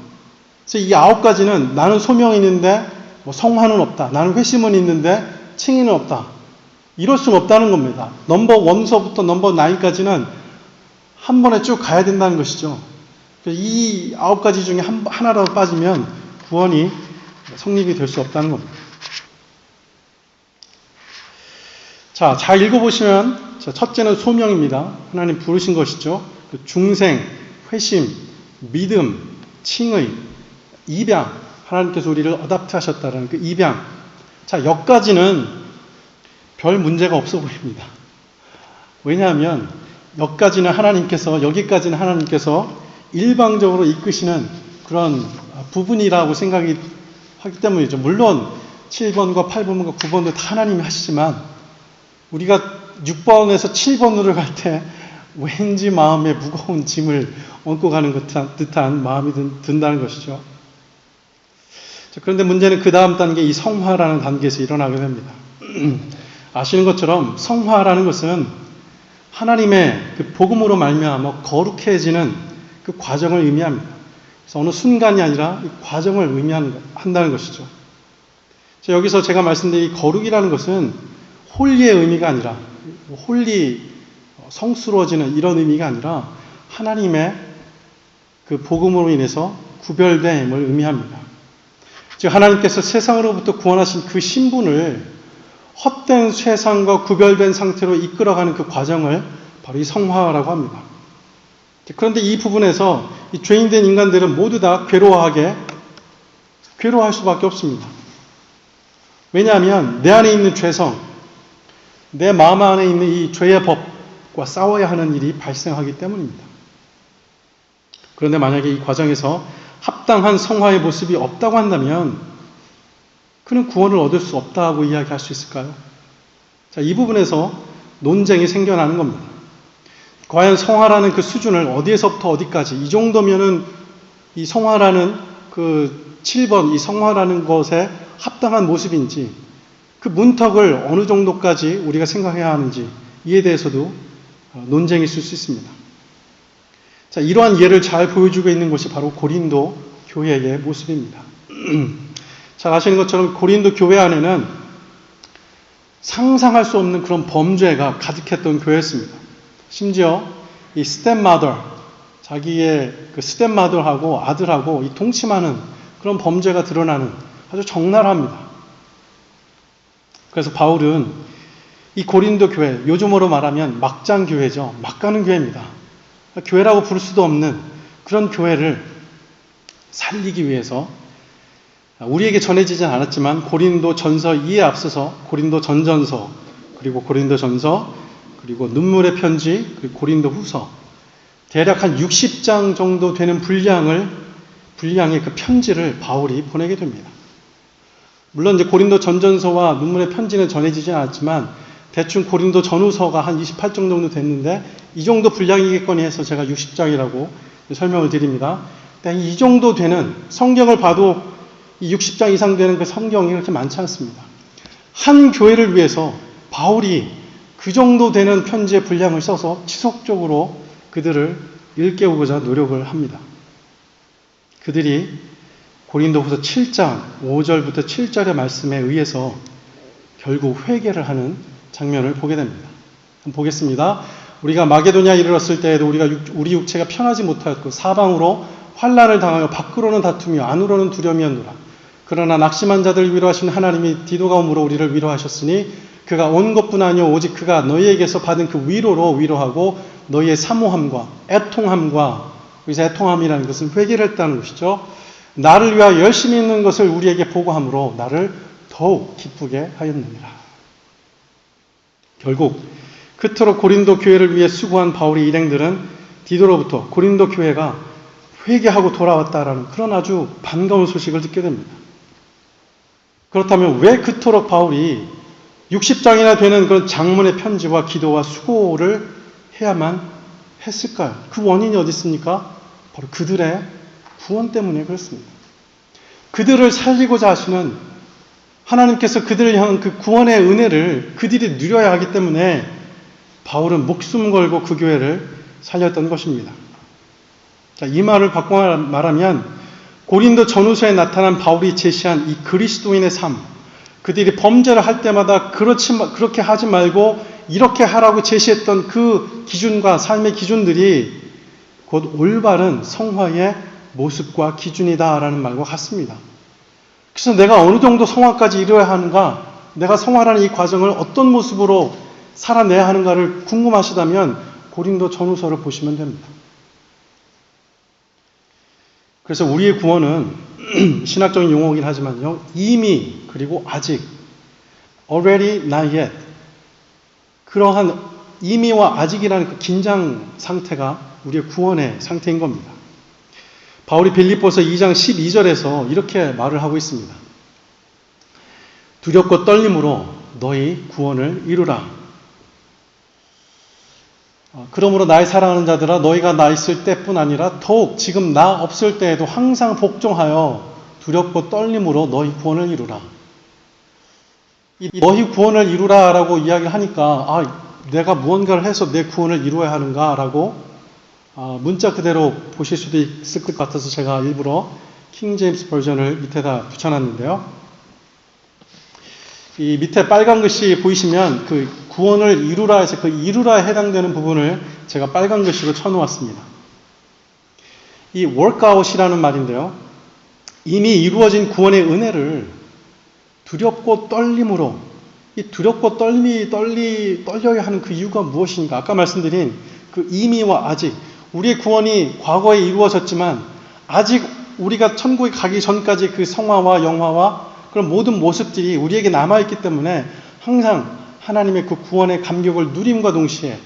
그래서 이 9가지는 나는 소명이 있는데 성화는 없다, 나는 회심은 있는데 칭의는 없다, 이럴 수는 없다는 겁니다. 넘버 1서부터 넘버 9까지는 한 번에 쭉 가야 된다는 것이죠. 이 9가지 중에 하나라도 빠지면 구원이 성립이 될 수 없다는 겁니다. 자, 잘 읽어보시면 첫째는 소명입니다. 하나님 부르신 것이죠. 중생, 회심, 믿음, 칭의, 입양, 하나님께서 우리를 어답트 하셨다는 그 입양. 자, 여기까지는 별 문제가 없어 보입니다. 왜냐하면 여기까지는 하나님께서 일방적으로 이끄시는 그런 부분이라고 생각이 하기 때문이죠. 물론 7번과 8번과 9번도 다 하나님이 하시지만 우리가 6번에서 7번으로 갈 때 왠지 마음에 무거운 짐을 얹고 가는 듯한 마음이 든다는 것이죠. 그런데 문제는 그 다음 단계, 이 성화라는 단계에서 일어나게 됩니다. 아시는 것처럼 성화라는 것은 하나님의 그 복음으로 말미암아 거룩해지는 그 과정을 의미합니다. 그래서 어느 순간이 아니라 이 과정을 의미한다는 것이죠. 여기서 제가 말씀드린 이 거룩이라는 것은 홀리의 의미가 아니라, 홀리, 성스러워지는 이런 의미가 아니라 하나님의 그 복음으로 인해서 구별됨을 의미합니다. 즉 하나님께서 세상으로부터 구원하신 그 신분을 헛된 세상과 구별된 상태로 이끌어가는 그 과정을 바로 이 성화라고 합니다. 그런데 이 부분에서 이 죄인된 인간들은 모두 다 괴로워할 수밖에 없습니다. 왜냐하면 내 안에 있는 죄성, 내 마음 안에 있는 이 죄의 법과 싸워야 하는 일이 발생하기 때문입니다. 그런데 만약에 이 과정에서 합당한 성화의 모습이 없다고 한다면 그는 구원을 얻을 수 없다고 이야기할 수 있을까요? 자, 이 부분에서 논쟁이 생겨나는 겁니다. 과연 성화라는 그 수준을 어디에서부터 어디까지, 이 정도면은 이 성화라는 그 7번, 이 성화라는 것에 합당한 모습인지, 그 문턱을 어느 정도까지 우리가 생각해야 하는지, 이에 대해서도 논쟁이 있을 수 있습니다. 자, 이러한 예를 잘 보여주고 있는 것이 바로 고린도 교회의 모습입니다. 잘 아시는 것처럼 고린도 교회 안에는 상상할 수 없는 그런 범죄가 가득했던 교회였습니다. 심지어 이 스텝마더, 자기의 그 스텝마더하고 아들하고 이 동침하는 그런 범죄가 드러나는 아주 적나라합니다. 그래서 바울은 이 고린도 교회, 요즘으로 말하면 막장 교회죠. 막 가는 교회입니다. 교회라고 부를 수도 없는 그런 교회를 살리기 위해서 우리에게 전해지진 않았지만 고린도 전서 2에 앞서서 고린도 전전서, 그리고 고린도 전서, 그리고 눈물의 편지, 그리고 고린도 후서, 대략 한 60장 정도 되는 분량의 그 편지를 바울이 보내게 됩니다. 물론 이제 고린도 전전서와 눈물의 편지는 전해지진 않았지만 대충 고린도 전후서가 한 28장 정도 됐는데 이 정도 분량이겠거니 해서 제가 60장이라고 설명을 드립니다. 이 정도 되는 성경을 봐도 이 60장 이상 되는 그 성경이 그렇게 많지 않습니다. 한 교회를 위해서 바울이 그 정도 되는 편지의 분량을 써서 지속적으로 그들을 일깨우고자 노력을 합니다. 그들이 고린도후서 7장 5절부터 7절의 말씀에 의해서 결국 회개를 하는 장면을 보게 됩니다. 한번 보겠습니다. 우리가 마게도냐에 이르렀을 때에도 우리 육체가 편하지 못하였고 사방으로 환난을 당하여 밖으로는 다투며 안으로는 두려움이었노라. 그러나 낙심한 자들을 위로하신 하나님이 디도가 오므로 우리를 위로하셨으니 그가 온 것뿐 아니요 오직 그가 너희에게서 받은 그 위로로 위로하고 너희의 사모함과 애통함과, 여기서 애통함이라는 것은 회개를 했다는 것이죠. 나를 위하여 열심히 있는 것을 우리에게 보고함으로 나를 더욱 기쁘게 하였느니라. 결국 그토록 고린도 교회를 위해 수고한 바울의 일행들은 디도로부터 고린도 교회가 회개하고 돌아왔다라는 그런 아주 반가운 소식을 듣게 됩니다. 그렇다면 왜 그토록 바울이 60장이나 되는 그런 장문의 편지와 기도와 수고를 해야만 했을까요? 그 원인이 어디 있습니까? 바로 그들의 구원 때문에 그렇습니다. 그들을 살리고자 하시는 하나님께서 그들을 향한 그 구원의 은혜를 그들이 누려야 하기 때문에 바울은 목숨 걸고 그 교회를 살렸던 것입니다. 자, 이 말을 바꿔 말하면 고린도 전후서에 나타난 바울이 제시한 이 그리스도인의 삶, 그들이 범죄를 할 때마다 그렇게 하지 말고 이렇게 하라고 제시했던 그 기준과 삶의 기준들이 곧 올바른 성화의 모습과 기준이다라는 말과 같습니다. 그래서 내가 어느 정도 성화까지 이루어야 하는가, 내가 성화라는 이 과정을 어떤 모습으로 살아내야 하는가를 궁금하시다면 고린도 전후서를 보시면 됩니다. 그래서 우리의 구원은 신학적인 용어이긴 하지만요, 이미 그리고 아직, already, not yet, 그러한 이미와 아직이라는 그 긴장 상태가 우리의 구원의 상태인 겁니다. 바울이 빌립보서 2장 12절에서 이렇게 말을 하고 있습니다. 두렵고 떨림으로 너희 구원을 이루라. 그러므로 나의 사랑하는 자들아, 너희가 나 있을 때뿐 아니라 더욱 지금 나 없을 때에도 항상 복종하여 두렵고 떨림으로 너희 구원을 이루라. 이 너희 구원을 이루라 라고 이야기를 하니까 내가 무언가를 해서 내 구원을 이루어야 하는가 라고 문자 그대로 보실 수도 있을 것 같아서 제가 일부러 킹 제임스 버전을 밑에다 붙여놨는데요. 이 밑에 빨간 글씨 보이시면 그 구원을 이루라 해서 그 이루라에 해당되는 부분을 제가 빨간 글씨로 쳐놓았습니다. 이 workout이라는 말인데요. 이미 이루어진 구원의 은혜를 두렵고 떨림으로, 이 두렵고 떨려야 하는 그 이유가 무엇인가? 아까 말씀드린 그 이미와 아직, 우리의 구원이 과거에 이루어졌지만 아직 우리가 천국에 가기 전까지 그 성화와 영화와 그런 모든 모습들이 우리에게 남아있기 때문에 항상 하나님의 그 구원의 감격을 누림과 동시에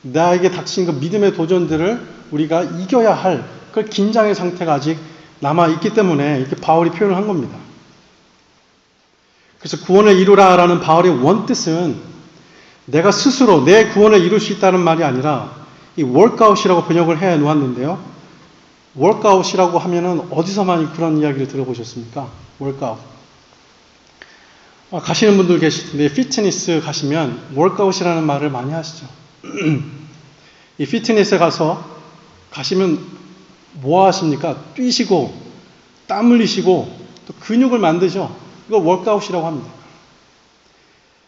나에게 닥친 그 믿음의 도전들을 우리가 이겨야 할 그 긴장의 상태가 아직 남아있기 때문에 이렇게 바울이 표현을 한 겁니다. 그래서 구원을 이루라라는 바울의 원뜻은 내가 스스로 내 구원을 이룰 수 있다는 말이 아니라 이 workout이라고 번역을 해 놓았는데요. workout이라고 하면은 어디서 많이 그런 이야기를 들어보셨습니까? workout. 가시는 분들 계실 텐데 피트니스 가시면 workout이라는 말을 많이 하시죠. 이 피트니스에 가시면 뭐 하십니까? 뛰시고 땀 흘리시고 또 근육을 만드죠. 이걸 workout이라고 합니다.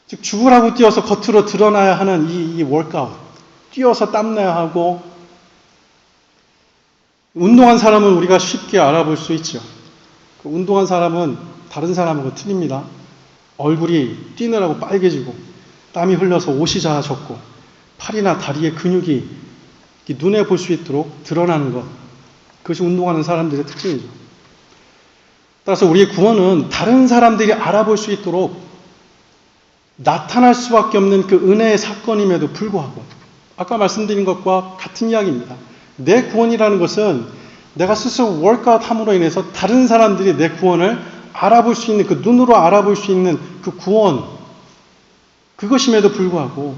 즉 죽으라고 뛰어서 겉으로 드러나야 하는 이 workout. 뛰어서 땀내야 하고, 운동한 사람은 우리가 쉽게 알아볼 수 있죠. 그 운동한 사람은 다른 사람하고 틀립니다. 얼굴이 뛰느라고 빨개지고 땀이 흘러서 옷이 젖고 팔이나 다리의 근육이 눈에 볼 수 있도록 드러나는 것, 그것이 운동하는 사람들의 특징이죠. 따라서 우리의 구원은 다른 사람들이 알아볼 수 있도록 나타날 수밖에 없는 그 은혜의 사건임에도 불구하고 아까 말씀드린 것과 같은 이야기입니다. 내 구원이라는 것은 내가 스스로 workout 함으로 인해서 다른 사람들이 내 구원을 알아볼 수 있는, 그 눈으로 알아볼 수 있는 그 구원, 그것임에도 불구하고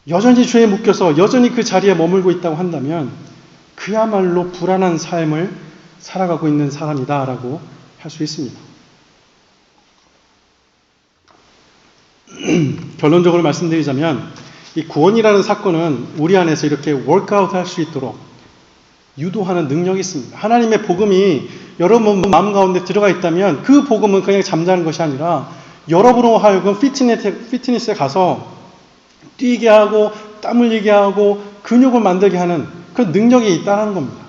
여전히 죄에 묶여서 여전히 그 자리에 머물고 있다고 한다면 그야말로 불안한 삶을 살아가고 있는 사람이다라고 할 수 있습니다. 결론적으로 말씀드리자면 이 구원이라는 사건은 우리 안에서 이렇게 workout 할 수 있도록 유도하는 능력이 있습니다. 하나님의 복음이 여러분 마음 가운데 들어가 있다면 그 복음은 그냥 잠자는 것이 아니라 여러분으로 하여금 피트니스에 가서 뛰게 하고 땀 흘리게 하고 근육을 만들게 하는 그 능력이 있다는 겁니다.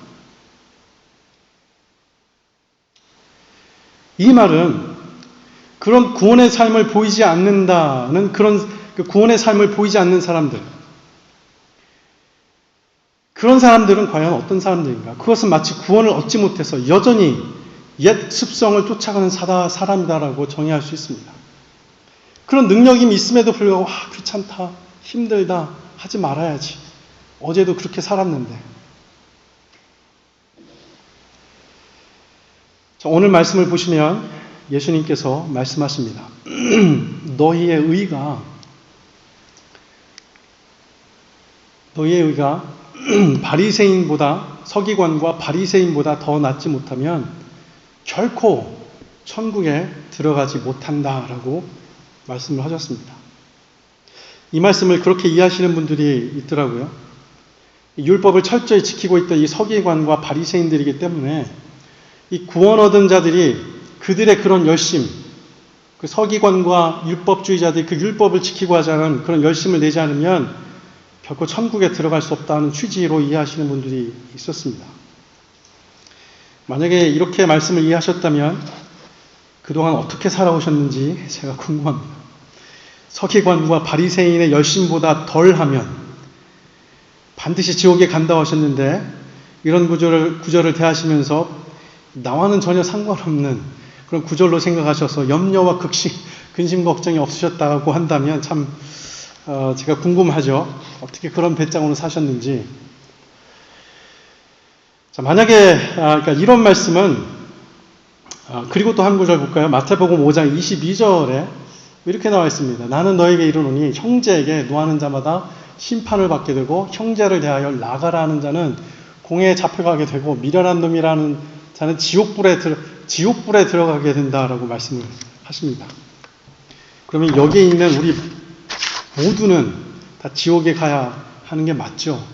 이 말은 그런 구원의 삶을 보이지 않는다는 그런 구원의 삶을 보이지 않는 사람들, 그런 사람들은 과연 어떤 사람들인가? 그것은 마치 구원을 얻지 못해서 여전히 옛 습성을 쫓아가는 사람이다라고 정의할 수 있습니다. 그런 능력이 있음에도 불구하고 귀찮다, 힘들다, 하지 말아야지. 어제도 그렇게 살았는데. 자, 오늘 말씀을 보시면 예수님께서 말씀하십니다. 너희의 의가 바리새인보다, 서기관과 바리새인보다 더 낫지 못하면 결코 천국에 들어가지 못한다라고 말씀을 하셨습니다. 이 말씀을 그렇게 이해하시는 분들이 있더라고요. 율법을 철저히 지키고 있던 이 서기관과 바리새인들이기 때문에 이 구원 얻은 자들이 그들의 그런 열심, 그 서기관과 율법주의자들이 그 율법을 지키고 하자는 그런 열심을 내지 않으면 결코 천국에 들어갈 수 없다는 취지로 이해하시는 분들이 있었습니다. 만약에 이렇게 말씀을 이해하셨다면 그동안 어떻게 살아오셨는지 제가 궁금합니다. 서기관과 바리새인의 열심보다 덜하면 반드시 지옥에 간다고 하셨는데 이런 구절을 대하시면서 나와는 전혀 상관없는 그런 구절로 생각하셔서 염려와 근심 걱정이 없으셨다고 한다면 참 제가 궁금하죠. 어떻게 그런 배짱으로 사셨는지. 자, 만약에 그러니까 이런 말씀은 그리고 또 한 구절 볼까요? 마태복음 5장 22절에 이렇게 나와 있습니다. 나는 너에게 이르노니 형제에게 노하는 자마다 심판을 받게 되고 형제를 대하여 나가라 하는 자는 공회에 잡혀가게 되고 미련한 놈이라는 자는 지옥불에 들어가게 된다라고 말씀을 하십니다. 그러면 여기에 있는 우리 모두는 다 지옥에 가야 하는 게 맞죠.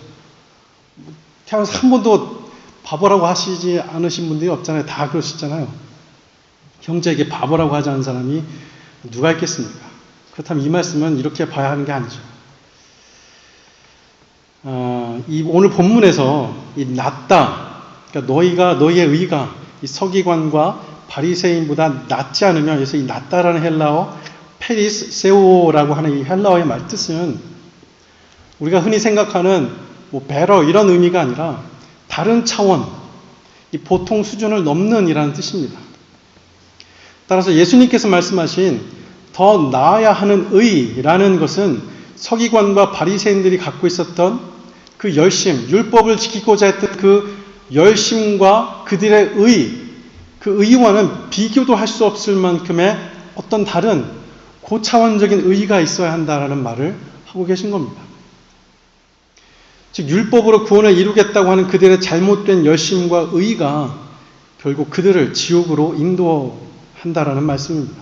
태어나서 한 번도 바보라고 하시지 않으신 분들이 없잖아요. 다 그러시잖아요. 형제에게 바보라고 하지 않은 사람이 누가 있겠습니까? 그렇다면 이 말씀은 이렇게 봐야 하는 게 아니죠. 이 오늘 본문에서 이 낫다, 그러니까 너희의 의가 이 서기관과 바리새인보다 낫지 않으면, 그래서 이 낫다라는 헬라어 페리세오라고 하는 이 헬라어의 말 뜻은 우리가 흔히 생각하는 뭐 better 이런 의미가 아니라 다른 차원, 이 보통 수준을 넘는 이라는 뜻입니다. 따라서 예수님께서 말씀하신 더 나아야 하는 의라는 것은 서기관과 바리새인들이 갖고 있었던 그 열심, 율법을 지키고자 했던 그 열심과 그들의 그 의와는 비교도 할 수 없을 만큼의 어떤 다른 고차원적인 의의가 있어야 한다라는 말을 하고 계신 겁니다. 즉 율법으로 구원을 이루겠다고 하는 그들의 잘못된 열심과 의의가 결국 그들을 지옥으로 인도한다라는 말씀입니다.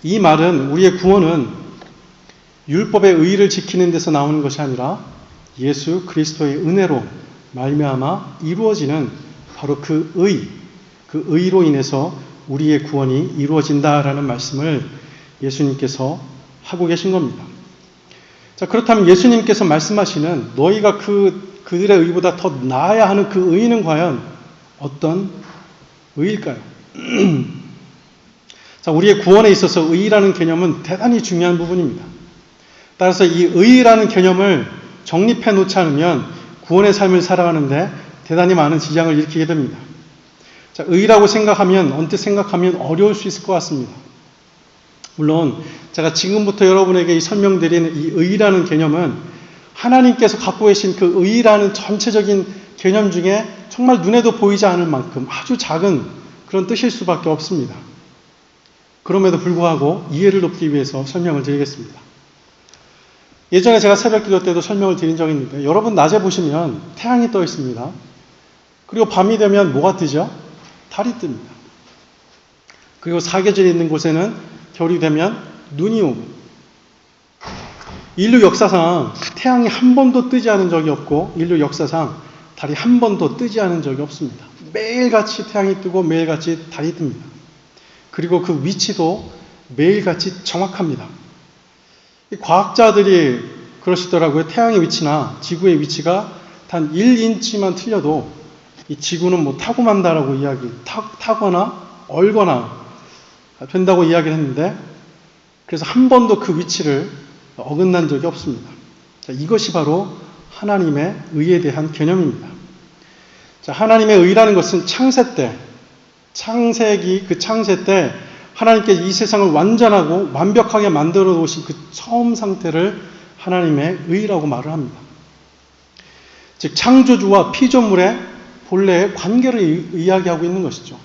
이 말은 우리의 구원은 율법의 의의를 지키는 데서 나오는 것이 아니라 예수 그리스도의 은혜로 말미암아 이루어지는 바로 그 의로 인해서 우리의 구원이 이루어진다라는 말씀을 예수님께서 하고 계신 겁니다. 자, 그렇다면 예수님께서 말씀하시는 너희가 그들의 의보다 더 나아야 하는 그 의는 과연 어떤 의일까요? 자, 우리의 구원에 있어서 의라는 개념은 대단히 중요한 부분입니다. 따라서 이 의라는 개념을 정립해 놓지 않으면 구원의 삶을 살아가는데 대단히 많은 지장을 일으키게 됩니다. 자, 의라고 생각하면, 언뜻 생각하면 어려울 수 있을 것 같습니다. 물론 제가 지금부터 여러분에게 설명드리는 이 의라는 개념은 하나님께서 갖고 계신 그 의라는 전체적인 개념 중에 정말 눈에도 보이지 않을 만큼 아주 작은 그런 뜻일 수밖에 없습니다. 그럼에도 불구하고 이해를 돕기 위해서 설명을 드리겠습니다. 예전에 제가 새벽기도 때도 설명을 드린 적이 있는데 여러분 낮에 보시면 태양이 떠 있습니다. 그리고 밤이 되면 뭐가 뜨죠? 달이 뜹니다. 그리고 사계절이 있는 곳에는 겨울이 되면 눈이 오고, 인류 역사상 태양이 한 번도 뜨지 않은 적이 없고 인류 역사상 달이 한 번도 뜨지 않은 적이 없습니다. 매일같이 태양이 뜨고 매일같이 달이 뜹니다. 그리고 그 위치도 매일같이 정확합니다. 과학자들이 그러시더라고요. 태양의 위치나 지구의 위치가 단 1인치만 틀려도 이 지구는 뭐 타고만다라고 타거나 얼거나 된다고 이야기를 했는데, 그래서 한 번도 그 위치를 어긋난 적이 없습니다. 자, 이것이 바로 하나님의 의에 대한 개념입니다. 자, 하나님의 의라는 것은 창세 때 하나님께서 이 세상을 완전하고 완벽하게 만들어 놓으신 그 처음 상태를 하나님의 의라고 말을 합니다. 즉 창조주와 피조물의 본래의 관계를 이야기하고 있는 것이죠.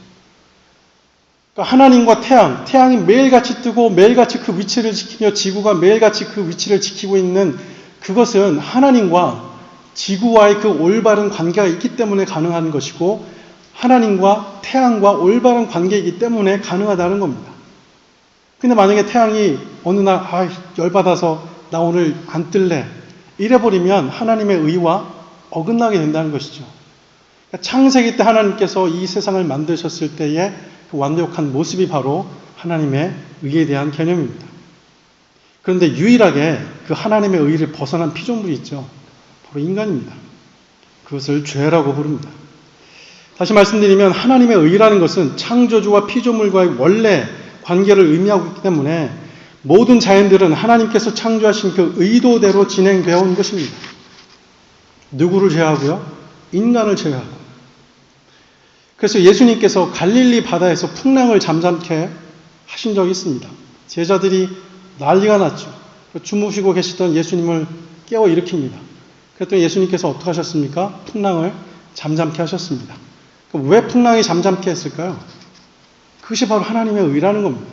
그러니까 하나님과 태양이 매일같이 뜨고 매일같이 그 위치를 지키며 지구가 매일같이 그 위치를 지키고 있는 그것은 하나님과 지구와의 그 올바른 관계가 있기 때문에 가능한 것이고, 하나님과 태양과 올바른 관계이기 때문에 가능하다는 겁니다. 근데 만약에 태양이 어느 날 열받아서 나 오늘 안 뜰래 이래버리면 하나님의 의와 어긋나게 된다는 것이죠. 그러니까 창세기 때 하나님께서 이 세상을 만드셨을 때에 그 완벽한 모습이 바로 하나님의 의에 대한 개념입니다. 그런데 유일하게 그 하나님의 의를 벗어난 피조물이 있죠. 바로 인간입니다. 그것을 죄라고 부릅니다. 다시 말씀드리면 하나님의 의라는 것은 창조주와 피조물과의 원래 관계를 의미하고 있기 때문에 모든 자연들은 하나님께서 창조하신 그 의도대로 진행되어 온 것입니다. 누구를 제외하고요? 인간을 제외하고. 그래서 예수님께서 갈릴리 바다에서 풍랑을 잠잠케 하신 적이 있습니다. 제자들이 난리가 났죠. 주무시고 계시던 예수님을 깨워 일으킵니다. 그랬더니 예수님께서 어떻게 하셨습니까? 풍랑을 잠잠케 하셨습니다. 왜 풍랑이 잠잠케 했을까요? 그것이 바로 하나님의 의라는 겁니다.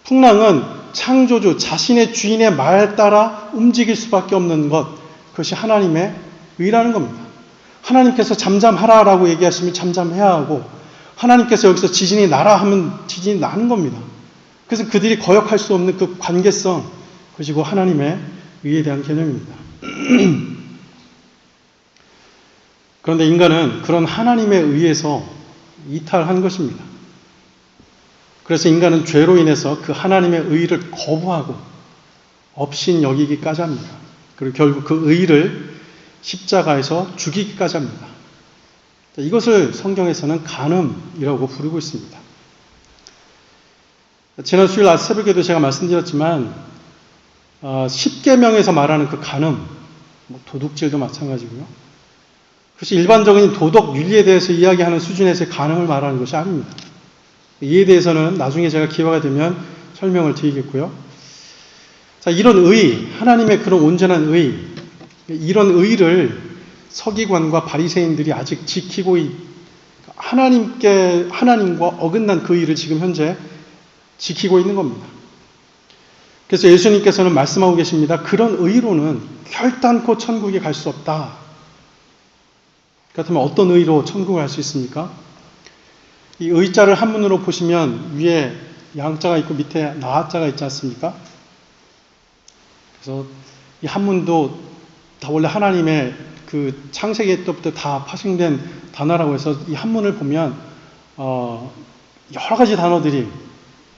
풍랑은 창조주 자신의 주인의 말 따라 움직일 수밖에 없는 것, 그것이 하나님의 의라는 겁니다. 하나님께서 잠잠하라라고 얘기하시면 잠잠해야 하고, 하나님께서 여기서 지진이 나라 하면 지진이 나는 겁니다. 그래서 그들이 거역할 수 없는 그 관계성, 그것이 고 하나님의 의에 대한 개념입니다. 그런데 인간은 그런 하나님의 의에서 이탈한 것입니다. 그래서 인간은 죄로 인해서 그 하나님의 의를 거부하고 업신 여기기까지 합니다. 그리고 결국 그 의를 십자가에서 죽이기까지 합니다. 이것을 성경에서는 간음이라고 부르고 있습니다. 지난 수요일 새벽에도 제가 말씀드렸지만 10계명에서 말하는 그 간음, 도둑질도 마찬가지고요. 그것이 일반적인 도덕 윤리에 대해서 이야기하는 수준에서의 간음을 말하는 것이 아닙니다. 이에 대해서는 나중에 제가 기회가 되면 설명을 드리겠고요. 자, 이런 의, 하나님의 그런 온전한 의, 이런 의를 서기관과 바리새인들이 아직 지키고 하나님과 어긋난 그 의를 지금 현재 지키고 있는 겁니다. 그래서 예수님께서는 말씀하고 계십니다. 그런 의로는 결단코 천국에 갈 수 없다. 그렇다면 어떤 의로 천국을 갈 수 있습니까? 이 의자를 한문으로 보시면 위에 양자가 있고 밑에 나자가 있지 않습니까? 그래서 이 한문도 다 원래 하나님의 그 창세기 때부터 다 파생된 단어라고 해서 이 한문을 보면 여러 가지 단어들이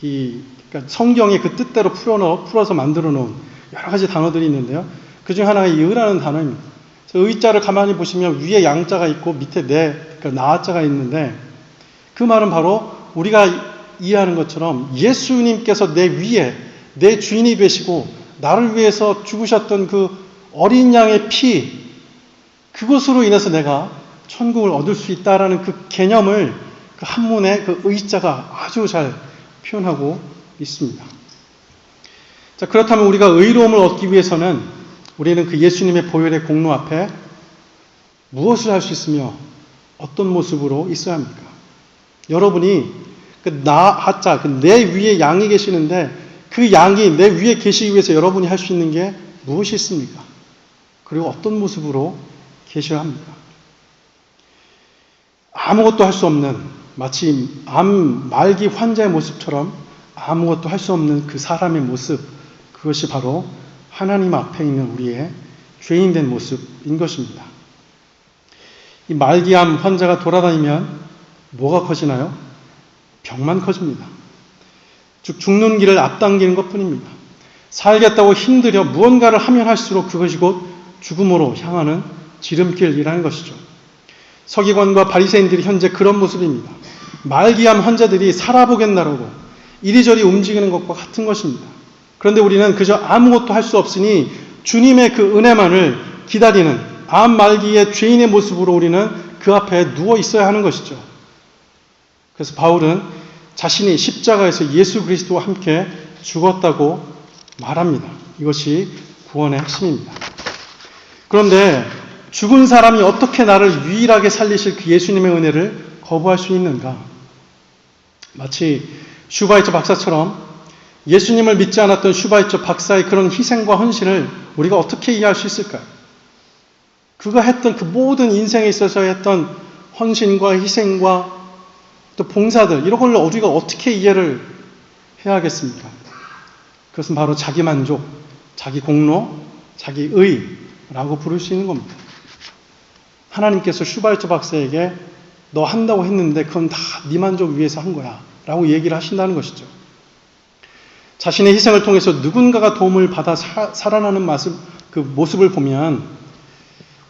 그러니까 성경의 그 뜻대로 풀어서 만들어 놓은 여러 가지 단어들이 있는데요. 그 중 하나가 이 의라는 단어입니다. 의자를 가만히 보시면 위에 양자가 있고 밑에 그러니까 나자가 있는데 그 말은 바로 우리가 이해하는 것처럼 예수님께서 내 위에 내 주인이 되시고 나를 위해서 죽으셨던 그 어린 양의 피, 그것으로 인해서 내가 천국을 얻을 수 있다라는 그 개념을 그 한문의 그 의자가 아주 잘 표현하고 있습니다. 자, 그렇다면 우리가 의로움을 얻기 위해서는 우리는 그 예수님의 보혈의 공로 앞에 무엇을 할 수 있으며 어떤 모습으로 있어야 합니까? 여러분이 내 위에 양이 계시는데 그 양이 내 위에 계시기 위해서 여러분이 할 수 있는 게 무엇이 있습니까? 그리고 어떤 모습으로 계셔야 합니까? 아무것도 할 수 없는, 마치 암 말기 환자의 모습처럼 아무것도 할 수 없는 그 사람의 모습, 그것이 바로 하나님 앞에 있는 우리의 죄인된 모습인 것입니다. 이 말기암 환자가 돌아다니면 뭐가 커지나요? 병만 커집니다. 즉 죽는 길을 앞당기는 것뿐입니다. 살겠다고 힘들여 무언가를 하면 할수록 그것이 곧 죽음으로 향하는 지름길이라는 것이죠. 서기관과 바리새인들이 현재 그런 모습입니다. 말기암 환자들이 살아보겠나라고 이리저리 움직이는 것과 같은 것입니다. 그런데 우리는 그저 아무것도 할 수 없으니 주님의 그 은혜만을 기다리는 암 말기의 죄인의 모습으로 우리는 그 앞에 누워 있어야 하는 것이죠. 그래서 바울은 자신이 십자가에서 예수 그리스도와 함께 죽었다고 말합니다. 이것이 구원의 핵심입니다. 그런데 죽은 사람이 어떻게 나를 유일하게 살리실 그 예수님의 은혜를 거부할 수 있는가? 마치 슈바이처 박사처럼 예수님을 믿지 않았던 슈바이처 박사의 그런 희생과 헌신을 우리가 어떻게 이해할 수 있을까요? 그가 했던 그 모든 인생에 있어서 했던 헌신과 희생과 또 봉사들, 이런 걸 우리가 어떻게 이해를 해야 하겠습니까? 그것은 바로 자기 만족, 자기 공로, 자기 의라고 부를 수 있는 겁니다. 하나님께서 슈바이처 박사에게 너 한다고 했는데 그건 다 네 만족 위해서 한 거야 라고 얘기를 하신다는 것이죠. 자신의 희생을 통해서 누군가가 도움을 받아 살아나는 모습을 보면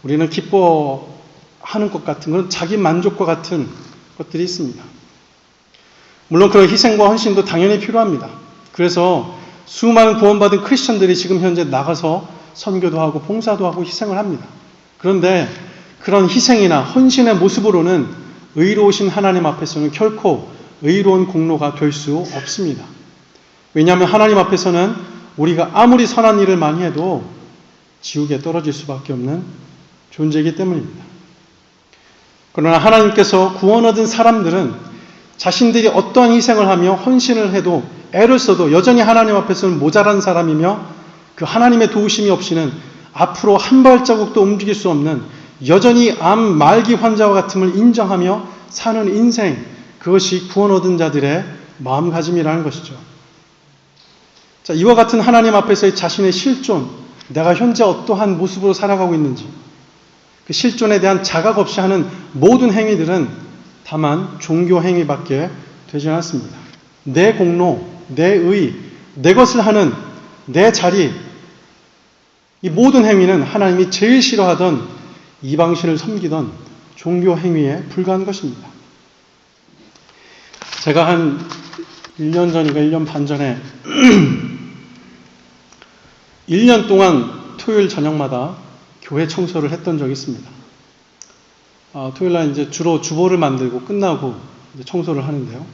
우리는 기뻐하는 것 같은 그런 자기 만족과 같은 것들이 있습니다. 물론 그런 희생과 헌신도 당연히 필요합니다. 그래서 수많은 구원받은 크리스천들이 지금 현재 나가서 선교도 하고 봉사도 하고 희생을 합니다. 그런데 그런 희생이나 헌신의 모습으로는 의로우신 하나님 앞에서는 결코 의로운 공로가 될 수 없습니다. 왜냐하면 하나님 앞에서는 우리가 아무리 선한 일을 많이 해도 지옥에 떨어질 수밖에 없는 존재이기 때문입니다. 그러나 하나님께서 구원 얻은 사람들은 자신들이 어떠한 희생을 하며 헌신을 해도 애를 써도 여전히 하나님 앞에서는 모자란 사람이며 그 하나님의 도우심이 없이는 앞으로 한 발자국도 움직일 수 없는 여전히 암 말기 환자와 같음을 인정하며 사는 인생, 그것이 구원 얻은 자들의 마음가짐이라는 것이죠. 자, 이와 같은 하나님 앞에서의 자신의 실존, 내가 현재 어떠한 모습으로 살아가고 있는지 그 실존에 대한 자각 없이 하는 모든 행위들은 다만 종교 행위밖에 되지 않습니다. 내 공로, 내 의, 내 것을 하는 내 자리, 이 모든 행위는 하나님이 제일 싫어하던 이방신을 섬기던 종교 행위에 불과한 것입니다. 제가 한 1년 전인가 1년 반 전에 1년 동안 토요일 저녁마다 교회 청소를 했던 적이 있습니다. 토요일 날 이제 주로 주보를 만들고 끝나고 이제 청소를 하는데요.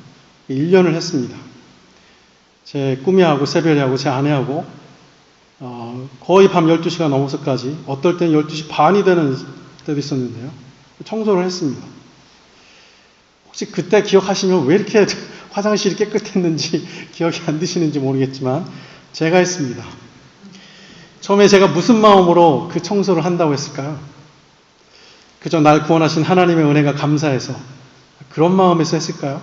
1년을 했습니다. 제 꾸미하고 새별이하고 제 아내하고 거의 밤 12시가 넘어서까지, 어떨 때는 12시 반이 되는 때도 있었는데요. 청소를 했습니다. 혹시 그때 기억하시면 왜 이렇게 화장실이 깨끗했는지 기억이 안 드시는지 모르겠지만 제가 했습니다. 처음에 제가 무슨 마음으로 그 청소를 한다고 했을까요? 그저 날 구원하신 하나님의 은혜가 감사해서 그런 마음에서 했을까요?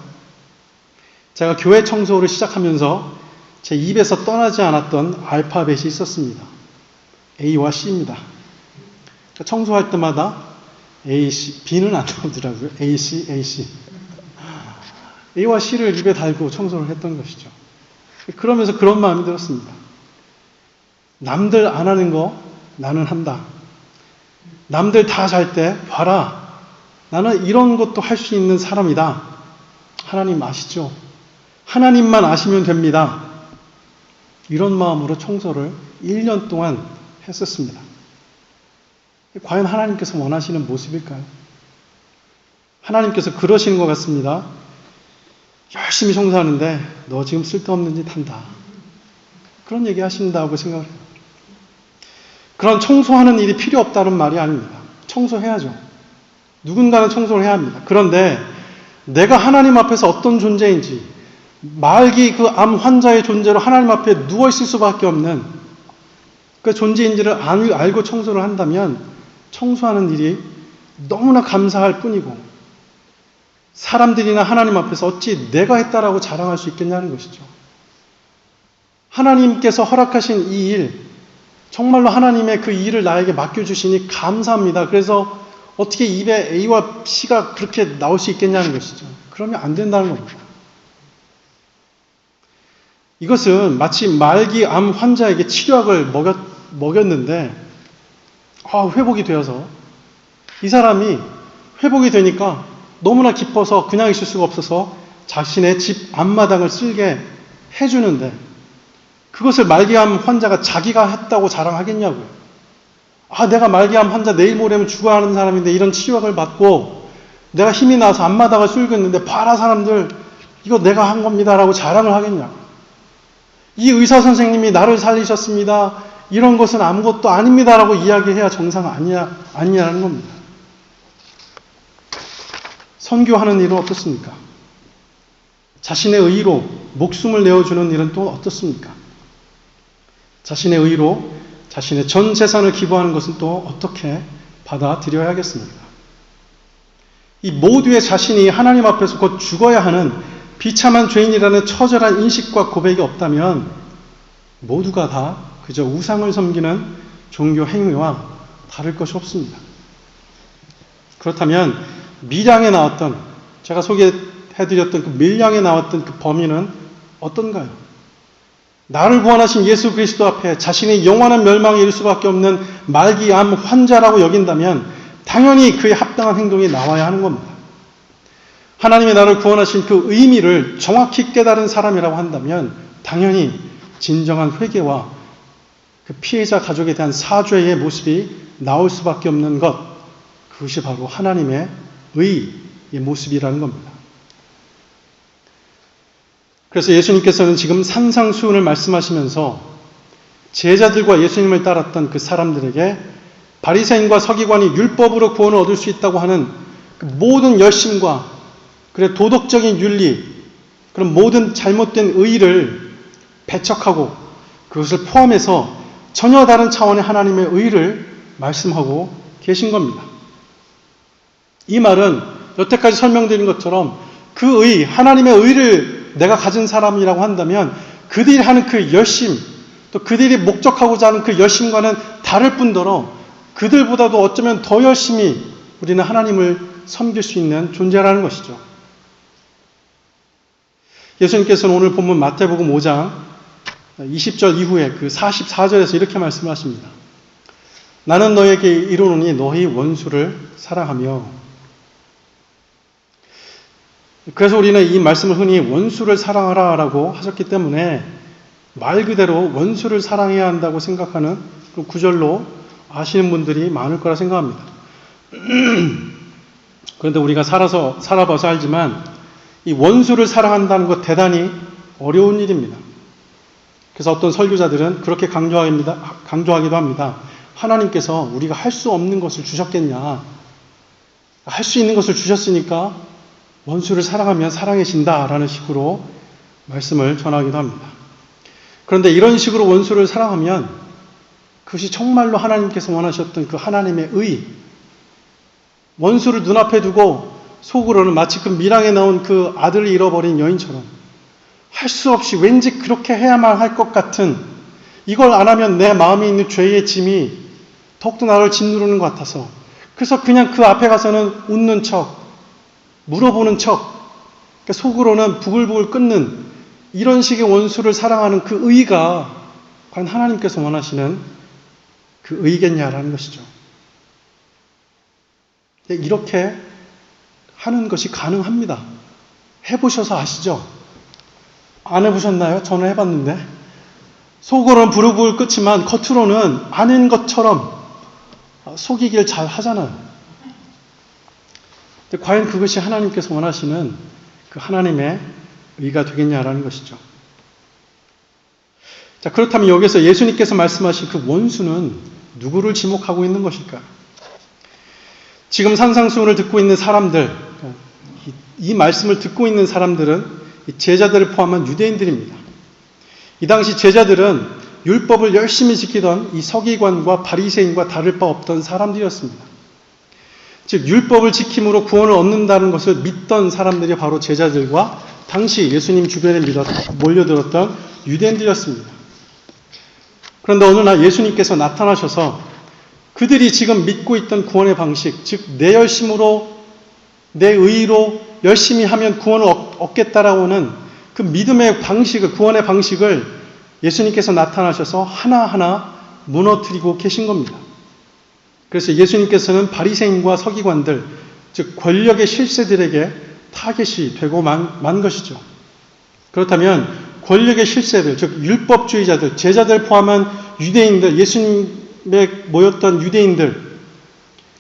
제가 교회 청소를 시작하면서 제 입에서 떠나지 않았던 알파벳이 있었습니다. A와 C입니다. 청소할 때마다 A, C, B는 안 나오더라고요. A, C, A, C. A와 C를 입에 달고 청소를 했던 것이죠. 그러면서 그런 마음이 들었습니다. 남들 안 하는 거 나는 한다. 남들 다 잘 때 봐라. 나는 이런 것도 할 수 있는 사람이다. 하나님 아시죠? 하나님만 아시면 됩니다. 이런 마음으로 청소를 1년 동안 했었습니다. 과연 하나님께서 원하시는 모습일까요? 하나님께서 그러시는 것 같습니다. 열심히 청소하는데 너 지금 쓸데없는 짓 한다. 그런 얘기 하신다고 생각을 해요. 그런 청소하는 일이 필요 없다는 말이 아닙니다. 청소해야죠. 누군가는 청소를 해야 합니다. 그런데 내가 하나님 앞에서 어떤 존재인지, 말기 그 암 환자의 존재로 하나님 앞에 누워있을 수밖에 없는 그 존재인지를 알고 청소를 한다면 청소하는 일이 너무나 감사할 뿐이고, 사람들이나 하나님 앞에서 어찌 내가 했다라고 자랑할 수 있겠냐는 것이죠. 하나님께서 허락하신 이 일, 정말로 하나님의 그 일을 나에게 맡겨주시니 감사합니다. 그래서 어떻게 입에 A와 C가 그렇게 나올 수 있겠냐는 것이죠. 그러면 안 된다는 겁니다. 이것은 마치 말기 암 환자에게 치료약을 먹였는데 회복이 되어서 이 사람이 회복이 되니까 너무나 기뻐서 그냥 있을 수가 없어서 자신의 집 앞마당을 쓸게 해주는데, 그것을 말기암 환자가 자기가 했다고 자랑하겠냐고요. 내가 말기암 환자 내일 모레면 죽어가는 사람인데 이런 치료약을 받고 내가 힘이 나서 앞마당을 쓸고 있는데 봐라 사람들 이거 내가 한 겁니다 라고 자랑을 하겠냐고. 이 의사 선생님이 나를 살리셨습니다. 이런 것은 아무것도 아닙니다 라고 이야기해야 정상 아니냐는 겁니다. 선교하는 일은 어떻습니까? 자신의 의로 목숨을 내어주는 일은 또 어떻습니까? 자신의 의로 자신의 전 재산을 기부하는 것은 또 어떻게 받아들여야 하겠습니까? 이 모두의 자신이 하나님 앞에서 곧 죽어야 하는 비참한 죄인이라는 처절한 인식과 고백이 없다면 모두가 다 그저 우상을 섬기는 종교 행위와 다를 것이 없습니다. 그렇다면 밀양에 나왔던, 제가 소개해 해드렸던 그 밀양에 나왔던 그 범인은 어떤가요? 나를 구원하신 예수 그리스도 앞에 자신의 영원한 멸망에 이를 수밖에 없는 말기암 환자라고 여긴다면 당연히 그에 합당한 행동이 나와야 하는 겁니다. 하나님이 나를 구원하신 그 의미를 정확히 깨달은 사람이라고 한다면 당연히 진정한 회개와 그 피해자 가족에 대한 사죄의 모습이 나올 수밖에 없는 것, 그것이 바로 하나님의 의의 모습이라는 겁니다. 그래서 예수님께서는 지금 산상수훈을 말씀하시면서 제자들과 예수님을 따랐던 그 사람들에게 바리새인과 서기관이 율법으로 구원을 얻을 수 있다고 하는 그 모든 열심과 그래 도덕적인 윤리, 그런 모든 잘못된 의의를 배척하고 그것을 포함해서 전혀 다른 차원의 하나님의 의의를 말씀하고 계신 겁니다. 이 말은 여태까지 설명드린 것처럼 그 의, 하나님의 의의를 내가 가진 사람이라고 한다면 그들이 하는 그 열심, 또 그들이 목적하고자 하는 그 열심과는 다를 뿐더러 그들보다도 어쩌면 더 열심히 우리는 하나님을 섬길 수 있는 존재라는 것이죠. 예수님께서는 오늘 본문 마태복음 5장 20절 이후에 그 44절에서 이렇게 말씀하십니다. 나는 너에게 이르노니 너희 원수를 사랑하며. 그래서 우리는 이 말씀을 흔히 원수를 사랑하라 라고 하셨기 때문에 말 그대로 원수를 사랑해야 한다고 생각하는 그 구절로 아시는 분들이 많을 거라 생각합니다. 그런데 우리가 살아봐서 알지만 이 원수를 사랑한다는 것 대단히 어려운 일입니다. 그래서 어떤 설교자들은 그렇게 강조하기도 합니다. 하나님께서 우리가 할 수 없는 것을 주셨겠냐? 할 수 있는 것을 주셨으니까 원수를 사랑하면 사랑해진다라는 식으로 말씀을 전하기도 합니다. 그런데 이런 식으로 원수를 사랑하면 그것이 정말로 하나님께서 원하셨던 그 하나님의 의, 원수를 눈앞에 두고 속으로는 마치 그 밀양에 나온 그 아들을 잃어버린 여인처럼 할 수 없이 왠지 그렇게 해야만 할 것 같은, 이걸 안 하면 내 마음에 있는 죄의 짐이 더욱더 나를 짓누르는 것 같아서 그래서 그냥 그 앞에 가서는 웃는 척, 물어보는 척, 속으로는 부글부글 끓는 이런 식의 원수를 사랑하는 그 의가 과연 하나님께서 원하시는 그 의겠냐라는 것이죠. 이렇게 하는 것이 가능합니다. 해보셔서 아시죠? 안 해보셨나요? 저는 해봤는데 속으로는 부글부글 끓지만 겉으로는 아닌 것처럼 속이길 잘 하잖아요. 근데 과연 그것이 하나님께서 원하시는 그 하나님의 의가 되겠냐라는 것이죠. 자, 그렇다면 여기서 예수님께서 말씀하신 그 원수는 누구를 지목하고 있는 것일까요? 지금 산상수훈을 듣고 있는 사람들, 이 말씀을 듣고 있는 사람들은 제자들을 포함한 유대인들입니다. 이 당시 제자들은 율법을 열심히 지키던 이 서기관과 바리새인과 다를 바 없던 사람들이었습니다. 즉 율법을 지킴으로 구원을 얻는다는 것을 믿던 사람들이 바로 제자들과 당시 예수님 주변에 몰려들었던 유대인들이었습니다. 그런데 어느 날 예수님께서 나타나셔서 그들이 지금 믿고 있던 구원의 방식, 즉 내 열심으로 내 의로 열심히 하면 구원을 얻겠다라고 하는 그 믿음의 방식을, 구원의 방식을 예수님께서 나타나셔서 하나하나 무너뜨리고 계신 겁니다. 그래서 예수님께서는 바리새인과 서기관들, 즉 권력의 실세들에게 타겟이 되고 만 것이죠. 그렇다면 권력의 실세들, 즉 율법주의자들, 제자들 포함한 유대인들, 예수님에 모였던 유대인들,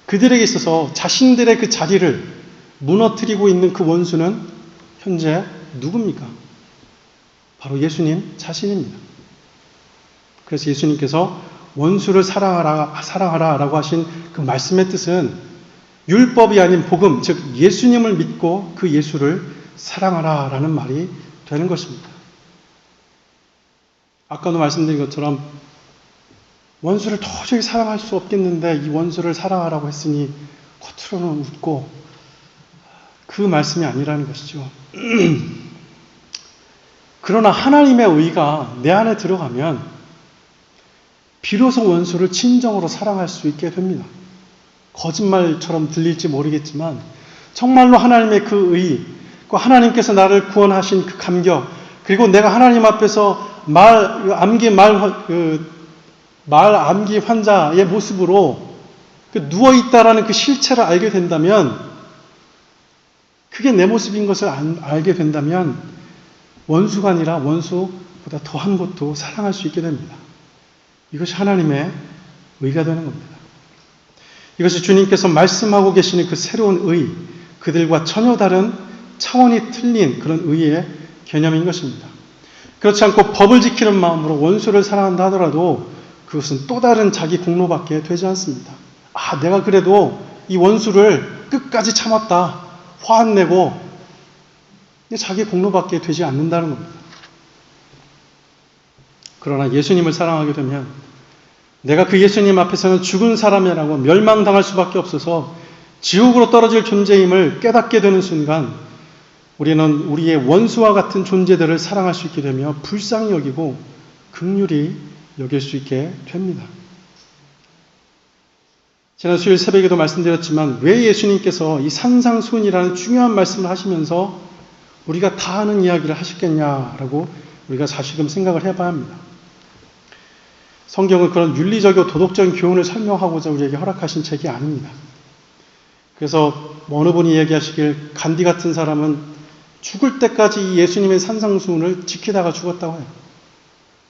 그들에게 있어서 자신들의 그 자리를 무너뜨리고 있는 그 원수는 현재 누굽니까? 바로 예수님 자신입니다. 그래서 예수님께서 원수를 사랑하라 라고 하신 그 말씀의 뜻은 율법이 아닌 복음, 즉 예수님을 믿고 그 예수를 사랑하라 라는 말이 되는 것입니다. 아까도 말씀드린 것처럼 원수를 도저히 사랑할 수 없겠는데 이 원수를 사랑하라고 했으니 겉으로는 웃고, 그 말씀이 아니라는 것이죠. 그러나 하나님의 의가 내 안에 들어가면 비로소 원수를 진정으로 사랑할 수 있게 됩니다. 거짓말처럼 들릴지 모르겠지만 정말로 하나님의 그 의, 그 하나님께서 나를 구원하신 그 감격, 그리고 내가 하나님 앞에서 말 암기 환자의 모습으로 누워있다라는 그 실체를 알게 된다면, 그게 내 모습인 것을 알게 된다면 원수가 아니라 원수보다 더한 것도 사랑할 수 있게 됩니다. 이것이 하나님의 의가 되는 겁니다. 이것이 주님께서 말씀하고 계시는 그 새로운 의, 그들과 전혀 다른 차원이 틀린 그런 의의 개념인 것입니다. 그렇지 않고 법을 지키는 마음으로 원수를 사랑한다 하더라도 그것은 또 다른 자기 공로밖에 되지 않습니다. 내가 그래도 이 원수를 끝까지 참았다, 화 안 내고, 자기 공로밖에 되지 않는다는 겁니다. 그러나 예수님을 사랑하게 되면 내가 그 예수님 앞에서는 죽은 사람이라고 멸망당할 수밖에 없어서 지옥으로 떨어질 존재임을 깨닫게 되는 순간 우리는 우리의 원수와 같은 존재들을 사랑할 수 있게 되며 불쌍히 여기고 긍휼히 여길 수 있게 됩니다. 지난 수요일 새벽에도 말씀드렸지만 왜 예수님께서 이 산상수훈이라는 중요한 말씀을 하시면서 우리가 다 아는 이야기를 하셨겠냐라고 우리가 다시금 생각을 해봐야 합니다. 성경은 그런 윤리적이고 도덕적인 교훈을 설명하고자 우리에게 허락하신 책이 아닙니다. 그래서 어느 분이 얘기하시길 간디 같은 사람은 죽을 때까지 이 예수님의 산상수훈을 지키다가 죽었다고 해요.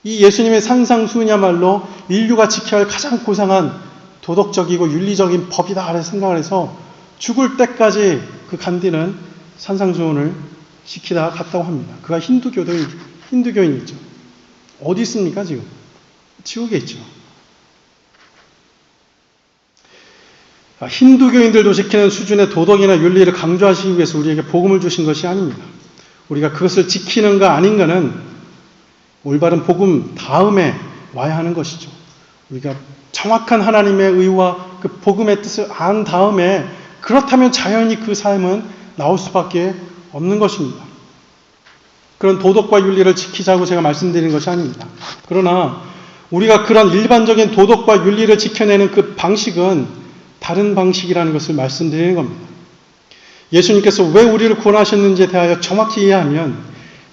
이 예수님의 산상수훈이야말로 인류가 지켜야 할 가장 고상한 도덕적이고 윤리적인 법이다 라고 생각을 해서 죽을 때까지 그 간디는 산상수훈을 지키다가 갔다고 합니다. 그가 힌두교인이죠. 어디 있습니까 지금? 지옥에 있죠. 힌두교인들도 지키는 수준의 도덕이나 윤리를 강조하시기 위해서 우리에게 복음을 주신 것이 아닙니다. 우리가 그것을 지키는가 아닌가는 올바른 복음 다음에 와야 하는 것이죠. 우리가 정확한 하나님의 의와 그 복음의 뜻을 안 다음에 그렇다면 자연히 그 삶은 나올 수밖에 없는 것입니다. 그런 도덕과 윤리를 지키자고 제가 말씀드리는 것이 아닙니다. 그러나 우리가 그런 일반적인 도덕과 윤리를 지켜내는 그 방식은 다른 방식이라는 것을 말씀드리는 겁니다. 예수님께서 왜 우리를 구원하셨는지에 대하여 정확히 이해하면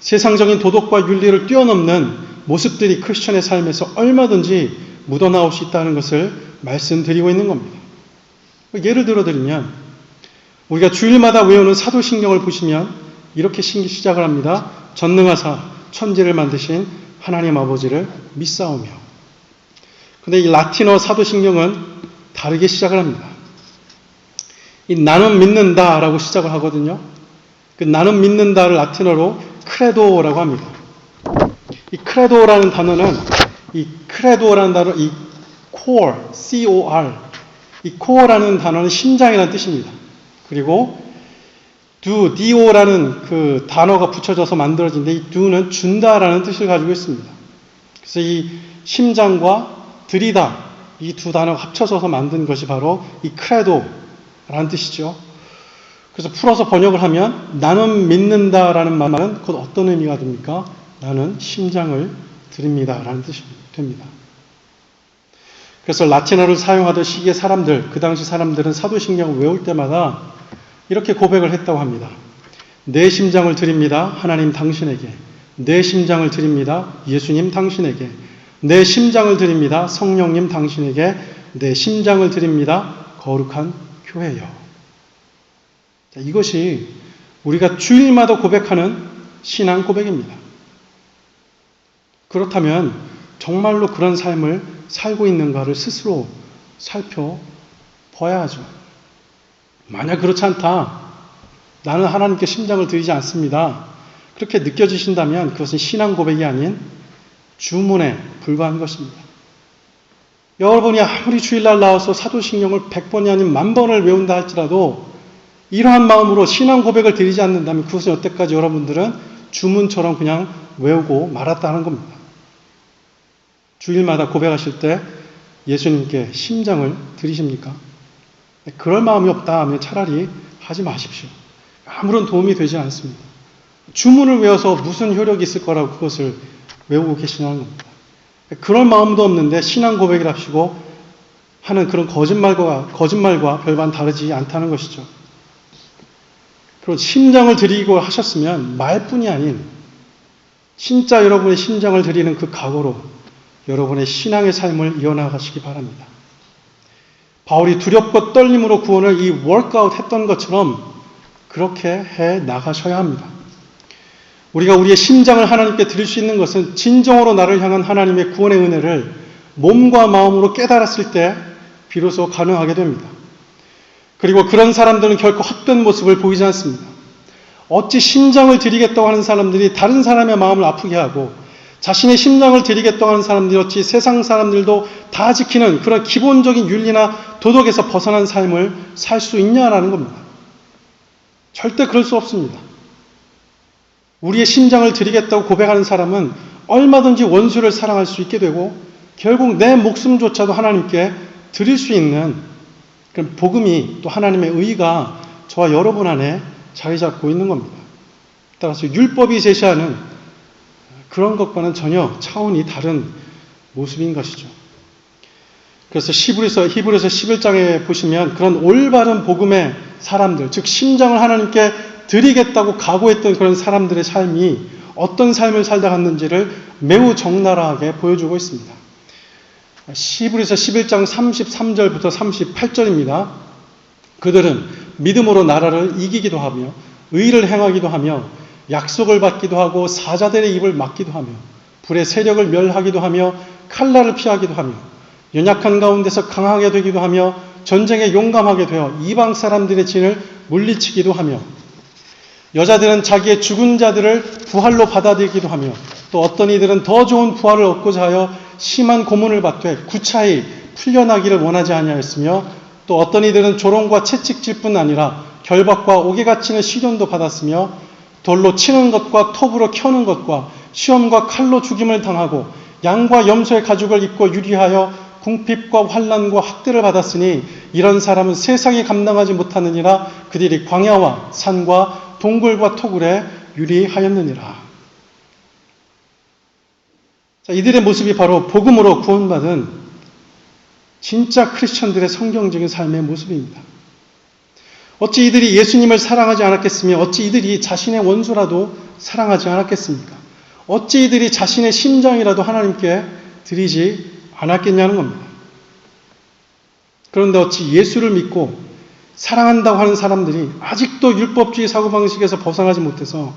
세상적인 도덕과 윤리를 뛰어넘는 모습들이 크리스천의 삶에서 얼마든지 묻어나올 수 있다는 것을 말씀드리고 있는 겁니다. 예를 들어드리면 우리가 주일마다 외우는 사도신경을 보시면 이렇게 시작을 합니다. 전능하사 천지를 만드신 하나님 아버지를 믿사오며. 근데 이 라틴어 사도신경은 다르게 시작을 합니다. 이 나는 믿는다라고 시작을 하거든요. 그 나는 믿는다를 라틴어로 크레도라고 합니다. 이 크레도라는 단어는 이 core, C-O-R, 이 core라는 단어는 심장이라는 뜻입니다. 그리고 do라는 그 단어가 붙여져서 만들어진데 이 do는 준다라는 뜻을 가지고 있습니다. 그래서 이 심장과 들이다 이 두 단어가 합쳐져서 만든 것이 바로 이 credo라는 뜻이죠. 그래서 풀어서 번역을 하면 나는 믿는다라는 말은 곧 어떤 의미가 됩니까? 나는 심장을 드립니다라는 뜻이 됩니다. 그래서 라틴어를 사용하던 시기의 사람들, 그 당시 사람들은 사도신경을 외울 때마다 이렇게 고백을 했다고 합니다. 내 심장을 드립니다. 하나님 당신에게. 내 심장을 드립니다. 예수님 당신에게. 내 심장을 드립니다. 성령님 당신에게. 내 심장을 드립니다. 거룩한 교회여. 자, 이것이 우리가 주일마다 고백하는 신앙 고백입니다. 그렇다면 정말로 그런 삶을 살고 있는가를 스스로 살펴봐야 하죠. 만약 그렇지 않다. 나는 하나님께 심장을 드리지 않습니다. 그렇게 느껴지신다면 그것은 신앙 고백이 아닌 주문에 불과한 것입니다. 여러분이 아무리 주일날 나와서 사도신경을 100번이 아닌 10,000번을 외운다 할지라도 이러한 마음으로 신앙 고백을 드리지 않는다면 그것은 여태까지 여러분들은 주문처럼 그냥 외우고 말았다는 겁니다. 주일마다 고백하실 때 예수님께 심장을 드리십니까? 그럴 마음이 없다 하면 차라리 하지 마십시오. 아무런 도움이 되지 않습니다. 주문을 외워서 무슨 효력이 있을 거라고 그것을 외우고 계시는 겁니다. 그럴 마음도 없는데 신앙 고백을 하시고 하는 그런 거짓말과 별반 다르지 않다는 것이죠. 그리고 심장을 드리고 하셨으면 말뿐이 아닌 진짜 여러분의 심장을 드리는 그 각오로 여러분의 신앙의 삶을 이어나가시기 바랍니다. 바울이 두렵고 떨림으로 구원을 이 워크아웃 했던 것처럼 그렇게 해 나가셔야 합니다. 우리가 우리의 심장을 하나님께 드릴 수 있는 것은 진정으로 나를 향한 하나님의 구원의 은혜를 몸과 마음으로 깨달았을 때 비로소 가능하게 됩니다. 그리고 그런 사람들은 결코 헛된 모습을 보이지 않습니다. 어찌 심장을 드리겠다고 하는 사람들이 다른 사람의 마음을 아프게 하고 자신의 심장을 드리겠다고 하는 사람들이 어찌 세상 사람들도 다 지키는 그런 기본적인 윤리나 도덕에서 벗어난 삶을 살 수 있냐라는 겁니다. 절대 그럴 수 없습니다. 우리의 심장을 드리겠다고 고백하는 사람은 얼마든지 원수를 사랑할 수 있게 되고 결국 내 목숨조차도 하나님께 드릴 수 있는 그런 복음이 또 하나님의 의가 저와 여러분 안에 자리 잡고 있는 겁니다. 따라서 율법이 제시하는 그런 것과는 전혀 차원이 다른 모습인 것이죠. 그래서 히브리서 11장에 보시면 그런 올바른 복음의 사람들, 즉 심장을 하나님께 드리겠다고 각오했던 그런 사람들의 삶이 어떤 삶을 살다 갔는지를 매우 적나라하게 보여주고 있습니다. 히브리서 11장 33절부터 38절입니다. 그들은 믿음으로 나라를 이기기도 하며 의를 행하기도 하며 약속을 받기도 하고 사자들의 입을 막기도 하며 불의 세력을 멸하기도 하며 칼날을 피하기도 하며 연약한 가운데서 강하게 되기도 하며 전쟁에 용감하게 되어 이방 사람들의 진을 물리치기도 하며 여자들은 자기의 죽은 자들을 부활로 받아들이기도 하며 또 어떤 이들은 더 좋은 부활을 얻고자 하여 심한 고문을 받되 구차히 풀려나기를 원하지 아니하였으며 또 어떤 이들은 조롱과 채찍질 뿐 아니라 결박과 옥에 갇히는 시련도 받았으며 돌로 치는 것과 톱으로 켜는 것과 시험과 칼로 죽임을 당하고 양과 염소의 가죽을 입고 유리하여 궁핍과 환난과 학대를 받았으니 이런 사람은 세상이 감당하지 못하느니라. 그들이 광야와 산과 동굴과 토굴에 유리하였느니라. 자, 이들의 모습이 바로 복음으로 구원받은 진짜 크리스천들의 성경적인 삶의 모습입니다. 어찌 이들이 예수님을 사랑하지 않았겠으며 어찌 이들이 자신의 원수라도 사랑하지 않았겠습니까? 어찌 이들이 자신의 심장이라도 하나님께 드리지 않았겠냐는 겁니다. 그런데 어찌 예수를 믿고 사랑한다고 하는 사람들이 아직도 율법주의 사고방식에서 벗어나지 못해서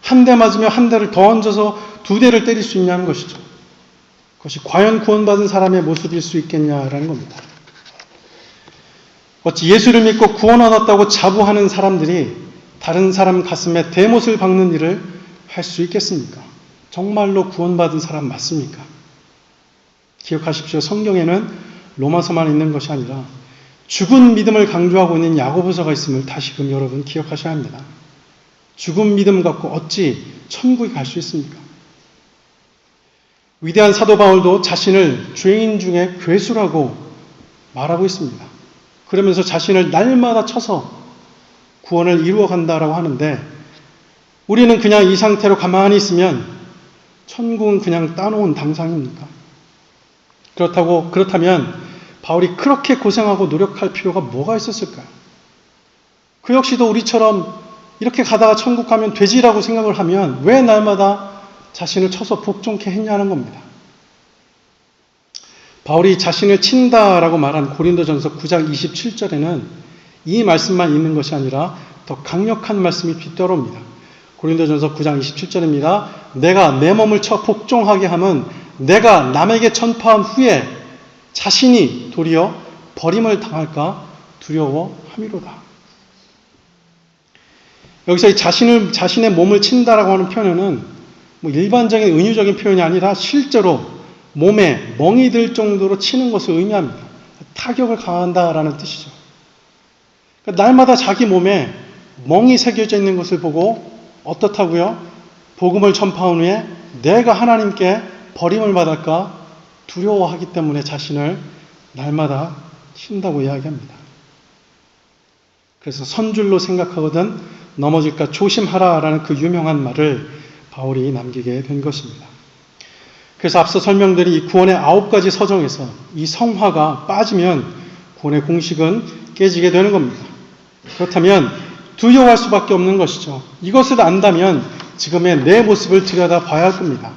한 대 맞으며 한 대를 더 얹어서 두 대를 때릴 수 있냐는 것이죠. 그것이 과연 구원받은 사람의 모습일 수 있겠냐라는 겁니다. 어찌 예수를 믿고 구원 얻었다고 자부하는 사람들이 다른 사람 가슴에 대못을 박는 일을 할 수 있겠습니까? 정말로 구원받은 사람 맞습니까? 기억하십시오. 성경에는 로마서만 있는 것이 아니라 죽은 믿음을 강조하고 있는 야고보서가 있음을 다시금 여러분 기억하셔야 합니다. 죽은 믿음 갖고 어찌 천국에 갈 수 있습니까? 위대한 사도 바울도 자신을 죄인 중에 괴수라고 말하고 있습니다. 그러면서 자신을 날마다 쳐서 구원을 이루어 간다라고 하는데 우리는 그냥 이 상태로 가만히 있으면 천국은 그냥 따놓은 당상입니까? 그렇다면 바울이 그렇게 고생하고 노력할 필요가 뭐가 있었을까요? 그 역시도 우리처럼 이렇게 가다가 천국 가면 되지라고 생각을 하면 왜 날마다 자신을 쳐서 복종케 했냐는 겁니다. 바울이 자신을 친다라고 말한 고린도전서 9장 27절에는 이 말씀만 있는 것이 아니라 더 강력한 말씀이 뒤따라옵니다. 고린도전서 9장 27절입니다. 내가 내 몸을 쳐 복종하게 함은 내가 남에게 전파한 후에 자신이 도리어 버림을 당할까 두려워함이로다. 여기서 이 자신의 몸을 친다라고 하는 표현은 일반적인 은유적인 표현이 아니라 실제로 몸에 멍이 들 정도로 치는 것을 의미합니다. 타격을 가한다라는 뜻이죠. 그러니까 날마다 자기 몸에 멍이 새겨져 있는 것을 보고 어떻다고요? 복음을 전파한 후에 내가 하나님께 버림을 받을까 두려워하기 때문에 자신을 날마다 친다고 이야기합니다. 그래서 선줄로 생각하거든 넘어질까 조심하라라는 그 유명한 말을 바울이 남기게 된 것입니다. 그래서 앞서 설명드린 이 구원의 9가지 서정에서 이 성화가 빠지면 구원의 공식은 깨지게 되는 겁니다. 그렇다면 두려워할 수밖에 없는 것이죠. 이것을 안다면 지금의 내 모습을 들여다봐야 할 겁니다.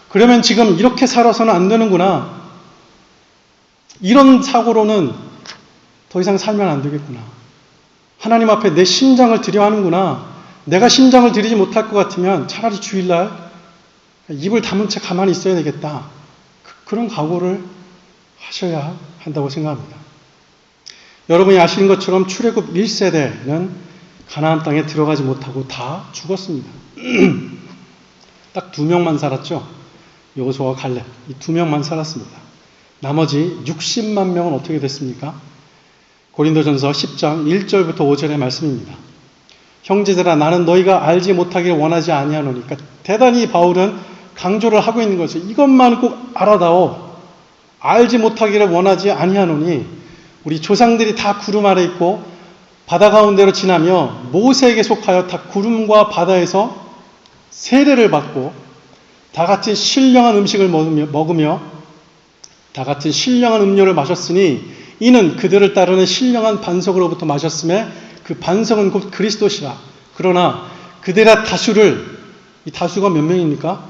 그러면 지금 이렇게 살아서는 안 되는구나. 이런 사고로는 더 이상 살면 안 되겠구나. 하나님 앞에 내 심장을 드려야 하는구나. 내가 심장을 드리지 못할 것 같으면 차라리 주일날 입을 다문 채 가만히 있어야 되겠다. 그런 각오를 하셔야 한다고 생각합니다. 여러분이 아시는 것처럼 출애굽 1세대는 가나안 땅에 들어가지 못하고 다 죽었습니다. 딱 2명만 살았죠. 여호수아와 갈렙. 이 2명만 살았습니다. 나머지 60만 명은 어떻게 됐습니까? 고린도전서 10장 1절부터 5절의 말씀입니다. 형제들아 나는 너희가 알지 못하기를 원하지 아니하노니. 그러니까 대단히 바울은 강조를 하고 있는 거죠. 이것만 꼭 알아다오. 알지 못하기를 원하지 아니하노니 우리 조상들이 다 구름 아래 있고 바다 가운데로 지나며 모세에게 속하여 다 구름과 바다에서 세례를 받고 다 같이 신령한 음식을 먹으며 다 같이 신령한 음료를 마셨으니 이는 그들을 따르는 신령한 반석으로부터 마셨음에 그 반석은 곧 그리스도시라. 그러나 그들의 다수를, 이 다수가 몇 명입니까?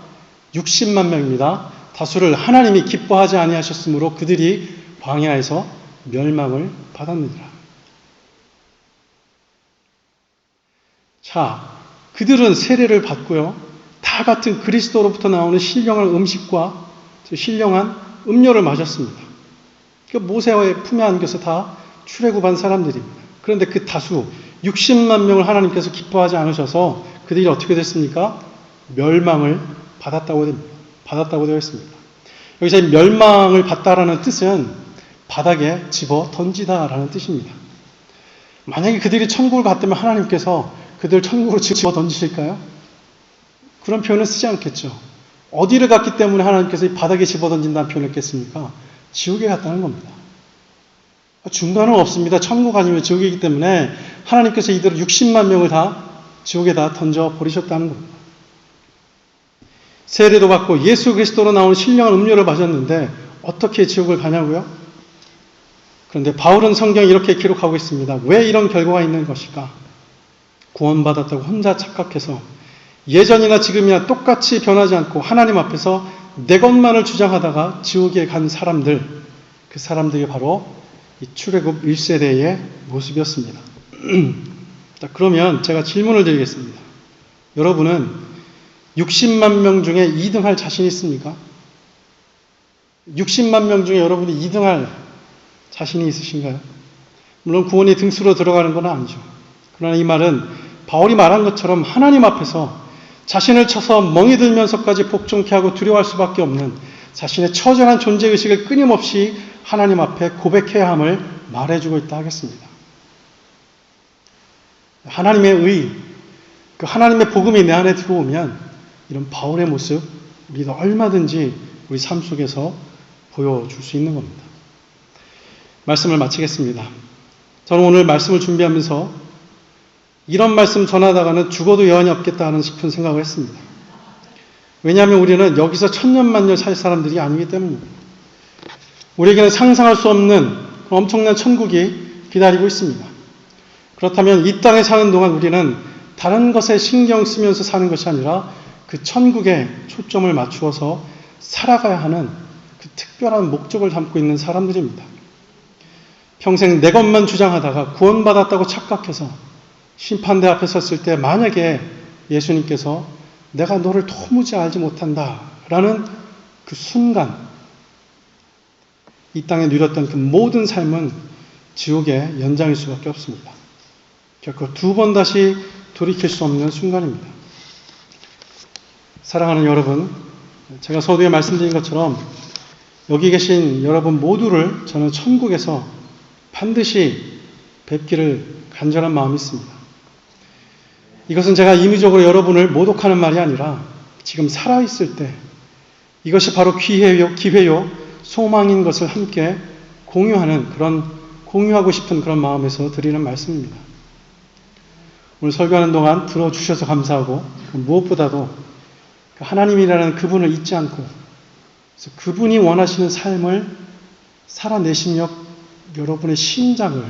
60만 명입니다. 다수를 하나님이 기뻐하지 아니하셨으므로 그들이 광야에서 멸망을 받았느니라. 자, 그들은 세례를 받고요. 다 같은 그리스도로부터 나오는 신령한 음식과 신령한 음료를 마셨습니다. 모세의 품에 안겨서 다 출애굽한 사람들입니다. 그런데 그 다수 60만 명을 하나님께서 기뻐하지 않으셔서 그들이 어떻게 됐습니까? 멸망을 받았다고 되어 있습니다. 여기서 멸망을 받다라는 뜻은 바닥에 집어 던지다라는 뜻입니다. 만약에 그들이 천국을 갔다면 하나님께서 그들 천국으로 집어 던지실까요? 그런 표현을 쓰지 않겠죠. 어디를 갔기 때문에 하나님께서 이 바닥에 집어 던진다는 표현을 했겠습니까? 지옥에 갔다는 겁니다. 중간은 없습니다. 천국 아니면 지옥이기 때문에 하나님께서 이들 60만 명을 다 지옥에다 던져버리셨다는 겁니다. 세례도 받고 예수 그리스도로 나온 신령한 음료를 마셨는데 어떻게 지옥을 가냐고요? 그런데 바울은 성경에 이렇게 기록하고 있습니다. 왜 이런 결과가 있는 것일까? 구원받았다고 혼자 착각해서 예전이나 지금이나 똑같이 변하지 않고 하나님 앞에서 내 것만을 주장하다가 지옥에 간 사람들, 그 사람들이 바로 이 출애굽 1세대의 모습이었습니다. 자, 그러면 제가 질문을 드리겠습니다. 여러분은 60만 명 중에 2등할 자신이 있습니까? 60만 명 중에 여러분이 2등할 자신이 있으신가요? 물론 구원이 등수로 들어가는 건 아니죠. 그러나 이 말은 바울이 말한 것처럼 하나님 앞에서 자신을 쳐서 멍이 들면서까지 복종케 하고 두려워할 수밖에 없는 자신의 처절한 존재의식을 끊임없이 하나님 앞에 고백해야 함을 말해주고 있다 하겠습니다. 하나님의 의, 그 하나님의 복음이 내 안에 들어오면 이런 바울의 모습 우리도 얼마든지 우리 삶 속에서 보여줄 수 있는 겁니다. 말씀을 마치겠습니다. 저는 오늘 말씀을 준비하면서 이런 말씀 전하다가는 죽어도 여한이 없겠다 하는 싶은 생각을 했습니다. 왜냐하면 우리는 여기서 천년만년 살 사람들이 아니기 때문입니다. 우리에게는 상상할 수 없는 엄청난 천국이 기다리고 있습니다. 그렇다면 이 땅에 사는 동안 우리는 다른 것에 신경 쓰면서 사는 것이 아니라 그 천국에 초점을 맞추어서 살아가야 하는 그 특별한 목적을 담고 있는 사람들입니다. 평생 내 것만 주장하다가 구원받았다고 착각해서 심판대 앞에 섰을 때 만약에 예수님께서 내가 너를 도무지 알지 못한다 라는 그 순간 이 땅에 누렸던 그 모든 삶은 지옥의 연장일 수밖에 없습니다. 결코 두 번 다시 돌이킬 수 없는 순간입니다. 사랑하는 여러분, 제가 서두에 말씀드린 것처럼 여기 계신 여러분 모두를 저는 천국에서 반드시 뵙기를 간절한 마음이 있습니다. 이것은 제가 임의적으로 여러분을 모독하는 말이 아니라 지금 살아있을 때 이것이 바로 기회요, 소망인 것을 함께 공유하고 싶은 그런 마음에서 드리는 말씀입니다. 오늘 설교하는 동안 들어주셔서 감사하고 무엇보다도 하나님이라는 그분을 잊지 않고 그래서 그분이 원하시는 삶을 살아내시며 여러분의 심장을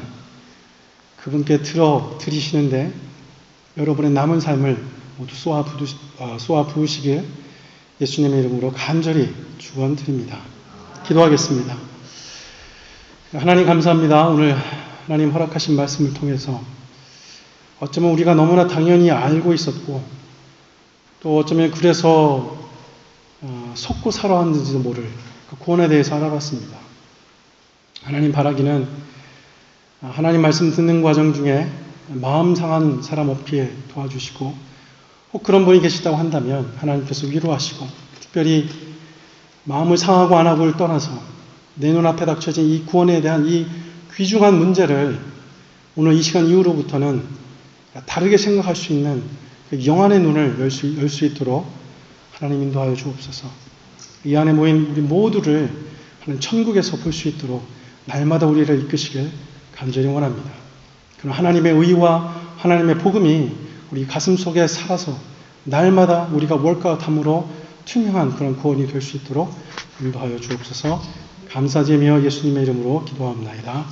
그분께 드리시는데 여러분의 남은 삶을 모두 쏘아 부으시길 예수님의 이름으로 간절히 축원드립니다. 기도하겠습니다. 하나님 감사합니다. 오늘 하나님 허락하신 말씀을 통해서 어쩌면 우리가 너무나 당연히 알고 있었고 또 어쩌면 그래서 속고 살아왔는지도 모를 그 구원에 대해서 알아봤습니다. 하나님 바라기는 하나님 말씀 듣는 과정 중에 마음 상한 사람 없기에 도와주시고 혹 그런 분이 계시다고 한다면 하나님께서 위로하시고 특별히 마음을 상하고 안 하고를 떠나서 내 눈앞에 닥쳐진 이 구원에 대한 이 귀중한 문제를 오늘 이 시간 이후로부터는 다르게 생각할 수 있는 영안의 눈을 열 수 있도록 하나님 인도하여 주옵소서. 이 안에 모인 우리 모두를 하나님 천국에서 볼 수 있도록 날마다 우리를 이끄시길 간절히 원합니다. 그럼 하나님의 의와 하나님의 복음이 우리 가슴 속에 살아서 날마다 우리가 월과 담으로 투명한 그런 구원이 될 수 있도록 인도하여 주옵소서. 감사드리며 예수님의 이름으로 기도합니다.